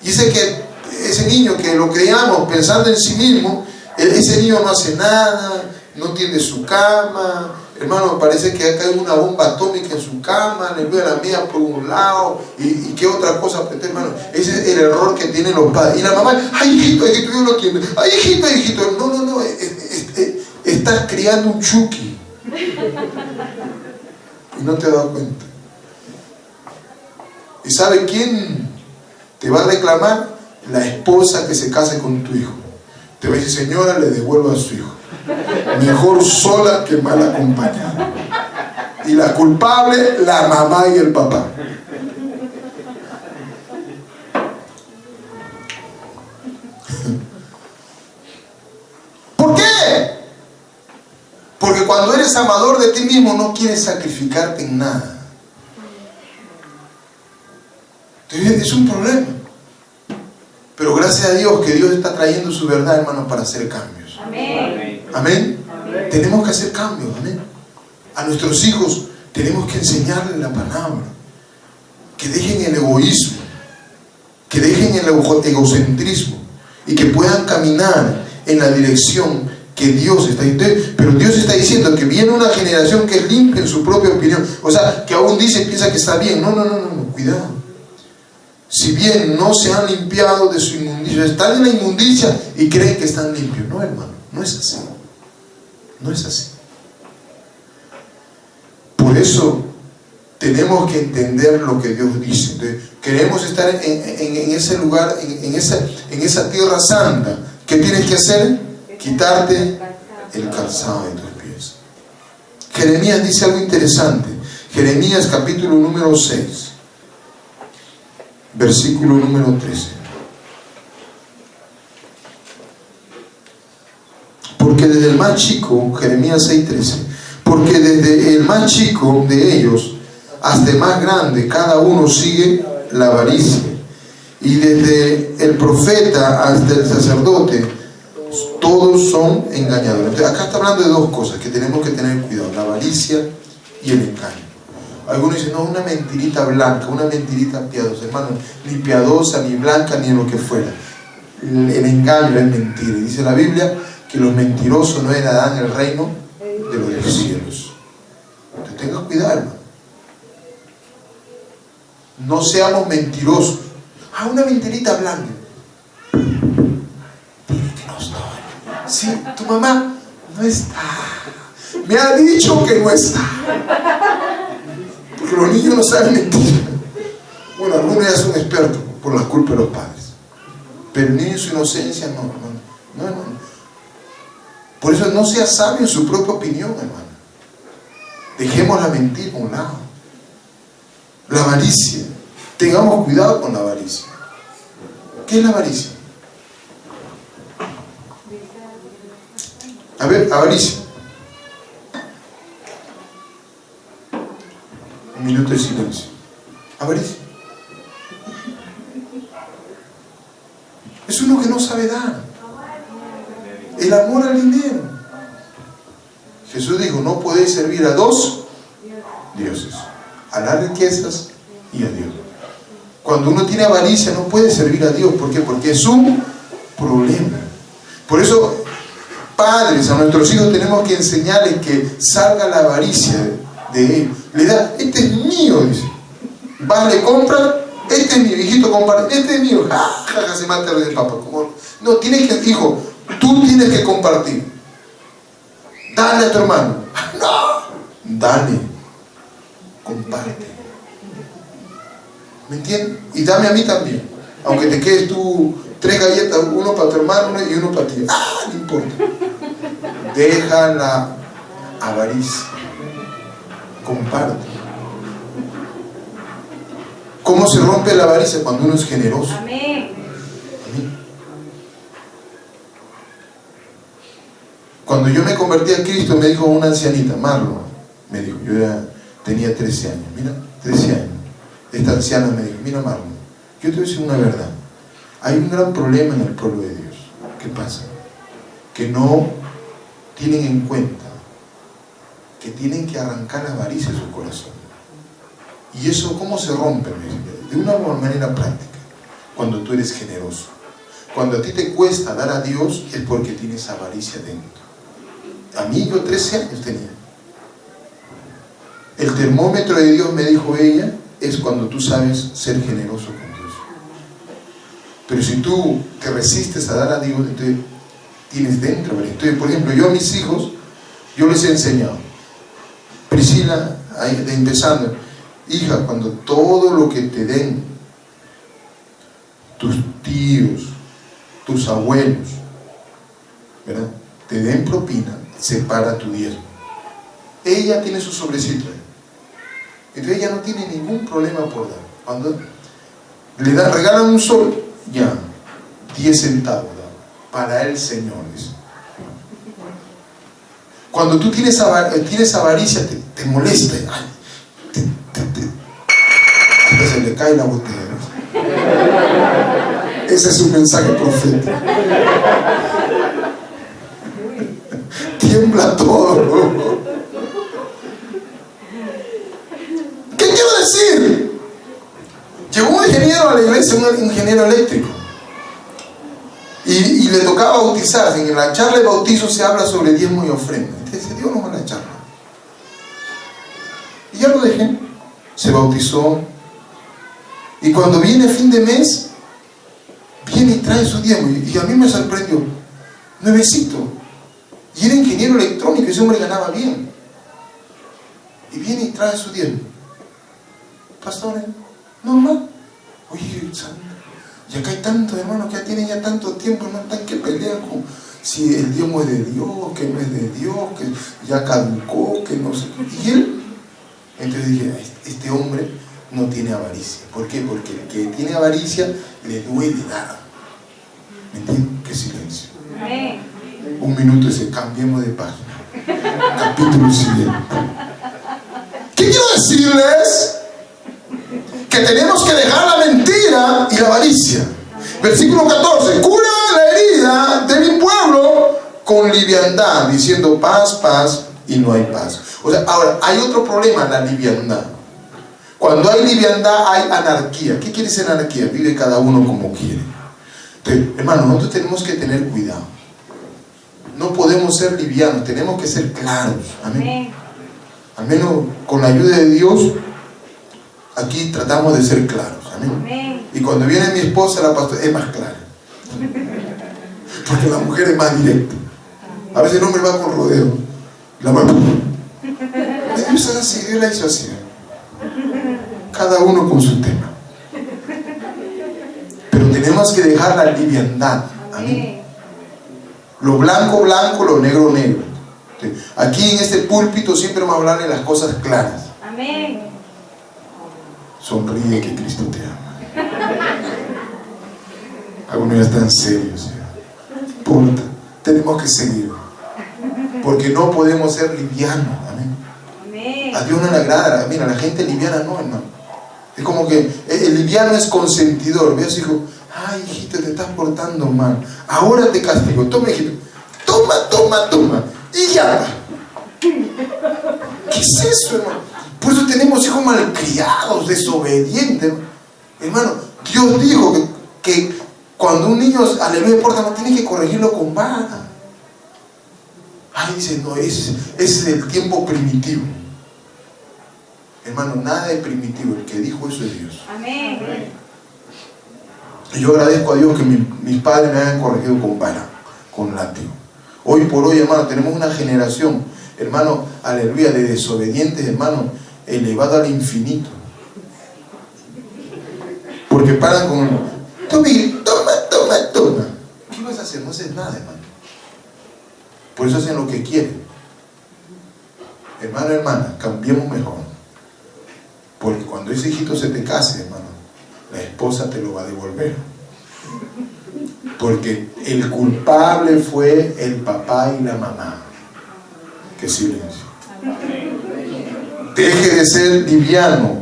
Dice que ese niño que lo criamos pensando en sí mismo, ese niño no hace nada, no tiende su cama, hermano, parece que ha caído una bomba atómica en su cama, le ve a la mía por un lado, y qué otra cosa, hermano. Ese es el error que tienen los padres. Y la mamá, ay hijito, yo lo quiero, ay hijito, no, estás criando un Chucky. Y no te das cuenta. ¿Y sabe quién te va a reclamar? La esposa que se case con tu hijo. Te va a decir, señora, le devuelvo a su hijo. Mejor sola que mal acompañada. Y la culpable, la mamá y el papá. ¿Por qué? Porque cuando eres amador de ti mismo no quieres sacrificarte en nada. Entonces es un problema. Pero gracias a Dios que Dios está trayendo su verdad, hermano, para hacer cambios. Amén. Amén. Tenemos que hacer cambios. Amén. A nuestros hijos tenemos que enseñarles la palabra. Que dejen el egoísmo. Que dejen el egocentrismo. Y que puedan caminar en la dirección que Dios está diciendo. Pero Dios está diciendo que viene una generación que es limpia en su propia opinión. O sea, que aún piensa que está bien. No, cuidado. Si bien no se han limpiado de su inmundicia, están en la inmundicia y creen que están limpios. No, hermano, no es así. No es así. Por eso tenemos que entender lo que Dios dice. Entonces, queremos estar en ese lugar, en esa tierra santa. ¿Qué tienes que hacer? Quitarte el calzado de tus pies. Jeremías dice algo interesante. Jeremías capítulo número 6. Versículo número 13. Porque desde el más chico, Jeremías 6:13, porque desde el más chico de ellos hasta el más grande, cada uno sigue la avaricia. Y desde el profeta hasta el sacerdote, todos son engañadores. Entonces, acá está hablando de dos cosas que tenemos que tener cuidado: la avaricia y el engaño. Algunos dicen, no, una mentirita blanca, una mentirita piadosa. Hermano, ni piadosa, ni blanca, ni lo que fuera. El engaño es mentira. Y dice la Biblia que los mentirosos no heredarán el reino de los cielos. Entonces tenga cuidado, hermano. No seamos mentirosos. Una mentirita blanca. Dile que no estoy. Sí, tu mamá no está. Me ha dicho que no está. Porque los niños no saben mentir. Bueno, algunos ya son expertos por la culpa de los padres. Pero el niño en su inocencia no. Por eso no sea sabio en su propia opinión, hermano. Dejemos la mentira a un lado. La avaricia. Tengamos cuidado con la avaricia. ¿Qué es la avaricia? A ver, avaricia. Un minuto de silencio. Avaricia. Es uno que no sabe dar. El amor al dinero. Jesús dijo, no podéis servir a dos dioses. las riquezas y a Dios. Cuando uno tiene avaricia no puede servir a Dios. ¿Por qué? Porque es un problema. Por eso, padres, a nuestros hijos tenemos que enseñarles que salga la avaricia de ellos. Le da, este es mío, dice. Vas, le compras, este es mío, hijito, comparte, este es mío. Se mata el papá. No, tienes que, hijo, tú tienes que compartir. Dale a tu hermano. No, dale, comparte. ¿Me entiendes? Y dame a mí también. Aunque te quedes tú 3 galletas, uno para tu hermano y uno para ti. No importa. Deja la avaricia. Comparte. ¿Cómo se rompe la avaricia? Cuando uno es generoso. Amén. Amén. Cuando yo me convertí a Cristo, me dijo una ancianita, Marlon, me dijo, yo ya tenía 13 años, mira, 13 años. Esta anciana me dijo, mira Marlon, yo te voy a decir una verdad. Hay un gran problema en el pueblo de Dios. ¿Qué pasa? Que no tienen en cuenta que tienen que arrancar la avaricia de su corazón. ¿Y eso cómo se rompe? De una manera práctica. Cuando tú eres generoso. Cuando a ti te cuesta dar a Dios es porque tienes avaricia dentro. A mí yo 13 años tenía. El termómetro de Dios, me dijo ella, es cuando tú sabes ser generoso con Dios. Pero si tú te resistes a dar a Dios, entonces tienes dentro. Entonces, por ejemplo, yo a mis hijos, yo les he enseñado. Priscila, ahí, empezando, hija, cuando todo lo que te den tus tíos, tus abuelos, ¿verdad?, te den propina, separa tu diezmo. Ella tiene su sobrecito. Entonces ella no tiene ningún problema por dar. Cuando le dan, regalan un sol, ya, 10 centavos da, para el Señor. Dice. Cuando tú tienes avaricia, te molesta. Ay, hasta se le cae la botella. ¿No? Ese es un mensaje profético. Tiembla todo. ¿Qué quiero decir? Llegó un ingeniero a la iglesia, un ingeniero eléctrico, y le tocaba bautizar. En la charla de bautizo se habla sobre diezmo y ofrenda. Entonces Dios no va a la charla. Y ya lo dejé. Se bautizó. Y cuando viene fin de mes, viene y trae su diezmo. Y a mí me sorprendió. Nuevecito. Y era ingeniero electrónico, ese hombre ganaba bien. Y viene y trae su diezmo. Pastor, normal. Oye, y acá hay tantos hermanos que ya tienen ya tanto tiempo, no están que pelean con si el diezmo es de Dios, que no es de Dios, que ya caducó, que no sé. Y él, entonces dije, este hombre no tiene avaricia. ¿Por qué? Porque el que tiene avaricia le duele dar. ¿Me entienden? Qué silencio. Amén. Un minuto y se cambiemos de página. Capítulo siguiente. ¿Qué quiero decirles? Que tenemos que dejar la mentira y la avaricia. Versículo 14. Cura la herida de mi pueblo con liviandad, diciendo paz, paz, y no hay paz. O sea, ahora, hay otro problema, la liviandad. Cuando hay liviandad hay anarquía. ¿Qué quiere decir anarquía? Vive cada uno como quiere. Entonces, hermano, nosotros tenemos que tener cuidado. No podemos ser livianos, tenemos que ser claros. Amén. Al menos con la ayuda de Dios, aquí tratamos de ser claros. Amén. Y cuando viene mi esposa, la pastora, es más clara. Porque la mujer es más directa. A veces el hombre va con rodeo. La mujer, Dios es así, Dios la hizo así. Cada uno con su tema. Pero tenemos que dejar la liviandad. Amén. Lo blanco, blanco, lo negro, negro. Aquí en este púlpito siempre vamos a hablar de las cosas claras. Amén. Sonríe que Cristo te ama. Algunos ya están serios. Importa. Tenemos que seguir. Porque no podemos ser livianos. Amén. Amén. A Dios no le agrada. Mira, la gente liviana no, hermano. Es como que el liviano es consentidor. Ve a su hijo. Ay, hijito, te estás portando mal. Ahora te castigo. Toma, hijito. Toma. Y ya. ¿Qué es eso, hermano? Por eso tenemos hijos malcriados, desobedientes. Hermano, Dios dijo que cuando un niño, aleluya, porta mal, tiene que corregirlo con vara. Ay, dice, no, es el tiempo primitivo. Hermano, nada de primitivo. El que dijo eso es Dios. Amén. Y yo agradezco a Dios que mis padres me hayan corregido con vara, con látigo. Hoy por hoy, hermano, tenemos una generación, hermano, aleluya, de desobedientes, hermano, elevado al infinito. Porque paran con, toma. ¿Qué vas a hacer? No haces nada, hermano. Por eso hacen lo que quieren. Hermano, hermana, cambiemos mejor. Porque cuando ese hijito se te case, hermano, la esposa te lo va a devolver. Porque el culpable fue el papá y la mamá. ¡Qué silencio! Deje de ser liviano,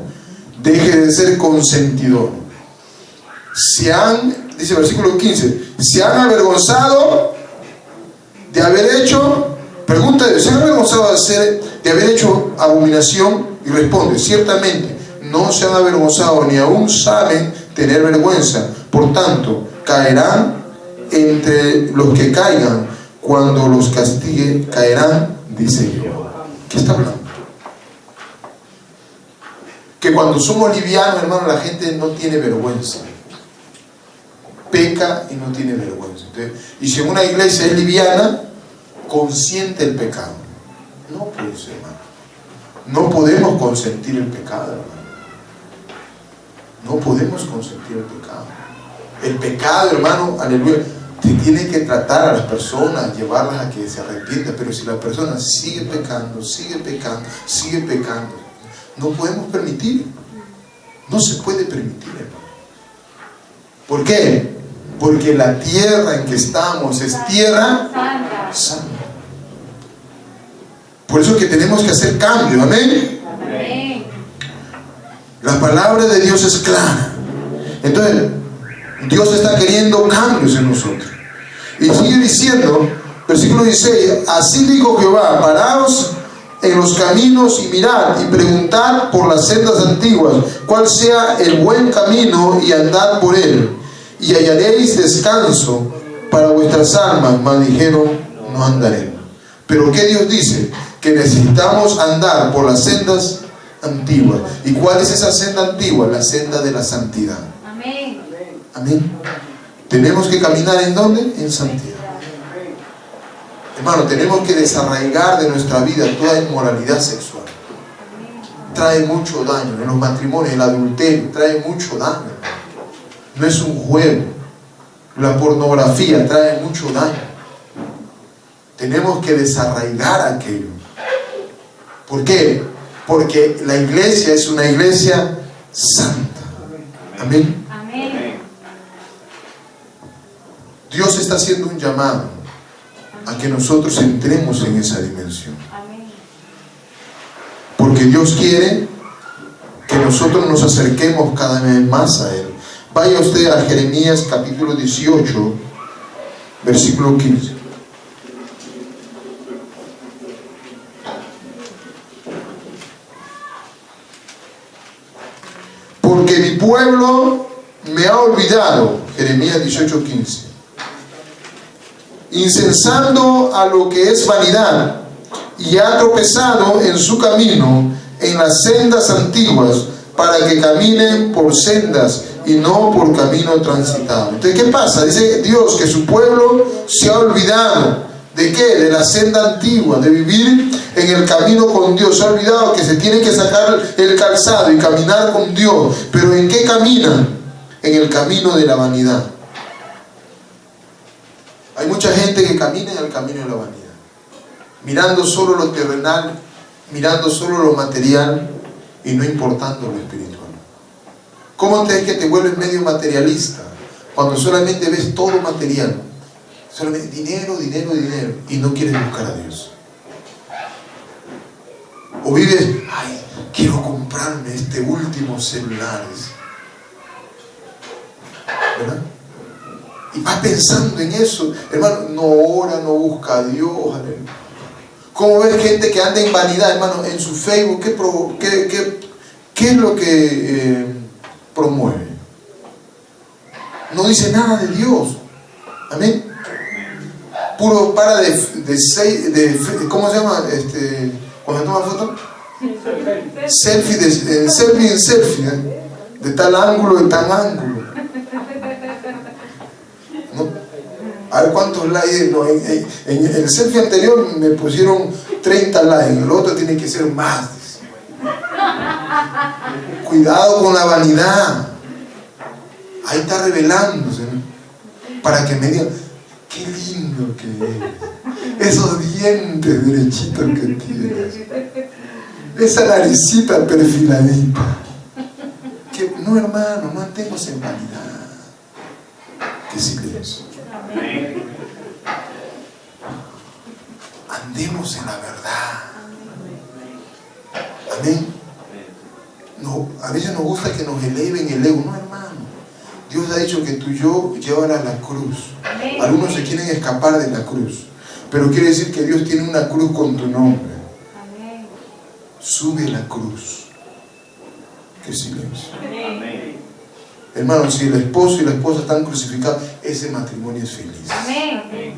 deje de ser consentidor. Dice el versículo 15, se han avergonzado de haber hecho, pregunta de Dios, ¿se han avergonzado de haber hecho abominación? Y responde, ciertamente, no se han avergonzado ni aún saben tener vergüenza. Por tanto, caerán entre los que caigan, cuando los castigue, caerán, dice Jehová. ¿Qué está hablando? Que cuando somos livianos, hermano, la gente no tiene vergüenza. Peca y no tiene vergüenza. Entonces, y si en una iglesia es liviana, consiente el pecado. No puede ser, hermano. No podemos consentir el pecado, hermano. No podemos consentir el pecado. El pecado, hermano, aleluya, te tiene que tratar a las personas, llevarlas a que se arrepientan. Pero si la persona sigue pecando, no podemos permitir. No se puede permitir, hermano. ¿Por qué? Porque la tierra en que estamos es tierra santa. Por eso es que tenemos que hacer cambio. Amén. Amén. La palabra de Dios es clara. Entonces, Dios está queriendo cambios en nosotros. Y sigue diciendo, versículo 16, así dijo Jehová, paraos en los caminos y mirad y preguntad por las sendas antiguas, cuál sea el buen camino, y andad por él, y hallaréis descanso para vuestras almas. Mas dijeron, no andaremos. Pero ¿qué Dios dice? Que necesitamos andar por las sendas antiguas. ¿Y cuál es esa senda antigua? La senda de la santidad. Amén. Amén. Tenemos que caminar ¿en dónde? En santidad. Hermano, tenemos que desarraigar de nuestra vida toda inmoralidad sexual. Trae mucho daño. En los matrimonios, el adulterio trae mucho daño. No es un juego. La pornografía trae mucho daño. Tenemos que desarraigar aquello. ¿Por qué? Porque la iglesia es una iglesia santa. Amén. Amén. Dios está haciendo un llamado a que nosotros entremos en esa dimensión. Amén. Porque Dios quiere que nosotros nos acerquemos cada vez más a Él. Vaya usted a Jeremías capítulo 18, versículo 15. Porque mi pueblo me ha olvidado, Jeremías 18:15, incensando a lo que es vanidad, y ha tropezado en su camino en las sendas antiguas, para que caminen por sendas y no por camino transitado. Entonces, ¿qué pasa? Dice Dios que su pueblo se ha olvidado. ¿De qué? De la senda antigua, de vivir en el camino con Dios. Se ha olvidado que se tiene que sacar el calzado y caminar con Dios. ¿Pero en qué camina? En el camino de la vanidad. Hay mucha gente que camina en el camino de la vanidad, mirando solo lo terrenal, mirando solo lo material y no importando lo espiritual. ¿Cómo te es que te vuelves medio materialista cuando solamente ves todo material? Solamente dinero, y no quieres buscar a Dios. O vives, ay, quiero comprarme este último celular, ¿verdad? Y vas pensando en eso, hermano, no ora, no busca a Dios, aleluya. ¿Cómo ves gente que anda en vanidad, hermano, en su Facebook? ¿Qué es lo que promueve? No dice nada de Dios. Amén. Puro para ¿cómo se llama? Cuando toma foto. Selfie en selfie, de tal ángulo, de tal ángulo. ¿No? A ver cuántos likes. No, en el selfie anterior me pusieron 30 likes, el otro tiene que ser más. Cuidado con la vanidad. Ahí está revelándose, ¿no? Para que me digan, qué lindo que es, esos dientes derechitos que tienes, esa naricita perfiladita. No, hermano, no andemos en vanidad. Qué silencio. Andemos en la verdad. Amén. No, a veces nos gusta que nos eleven el ego. No, hermano. Dios ha dicho que tu yo llevará la cruz. Algunos se quieren escapar de la cruz, pero quiere decir que Dios tiene una cruz con tu nombre. Sube la cruz. Qué silencio. Amén. Hermano, si el esposo y la esposa están crucificados, ese matrimonio es feliz. Amén.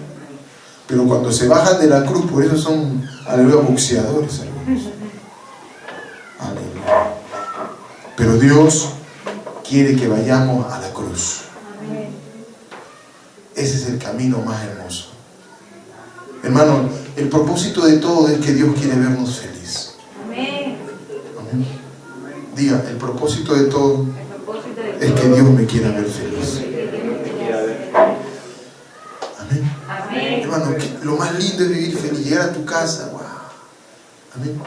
Pero cuando se bajan de la cruz, por eso son, aleluya, boxeadores algunos. Aleluya. Pero Dios quiere que vayamos a la cruz. Amén. Ese es el camino más hermoso. Hermano, el propósito de todo es que Dios quiere vernos felices. Amén. Amén. Diga, el propósito de todo El propósito de es que Dios me quiera ver feliz. Amén. Amén. Hermano, lo más lindo es vivir feliz, llegar a tu casa. Wow. Amén.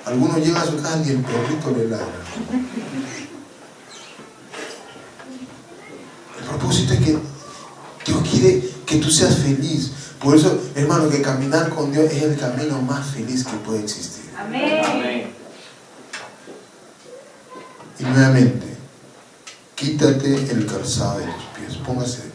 Algunos llegan a su casa ni el perrito le ladra. El propósito es que Dios quiere que tú seas feliz. Por eso, hermano, que caminar con Dios es el camino más feliz que puede existir. Amén. Y nuevamente, quítate el calzado de tus pies. Póngase de pie.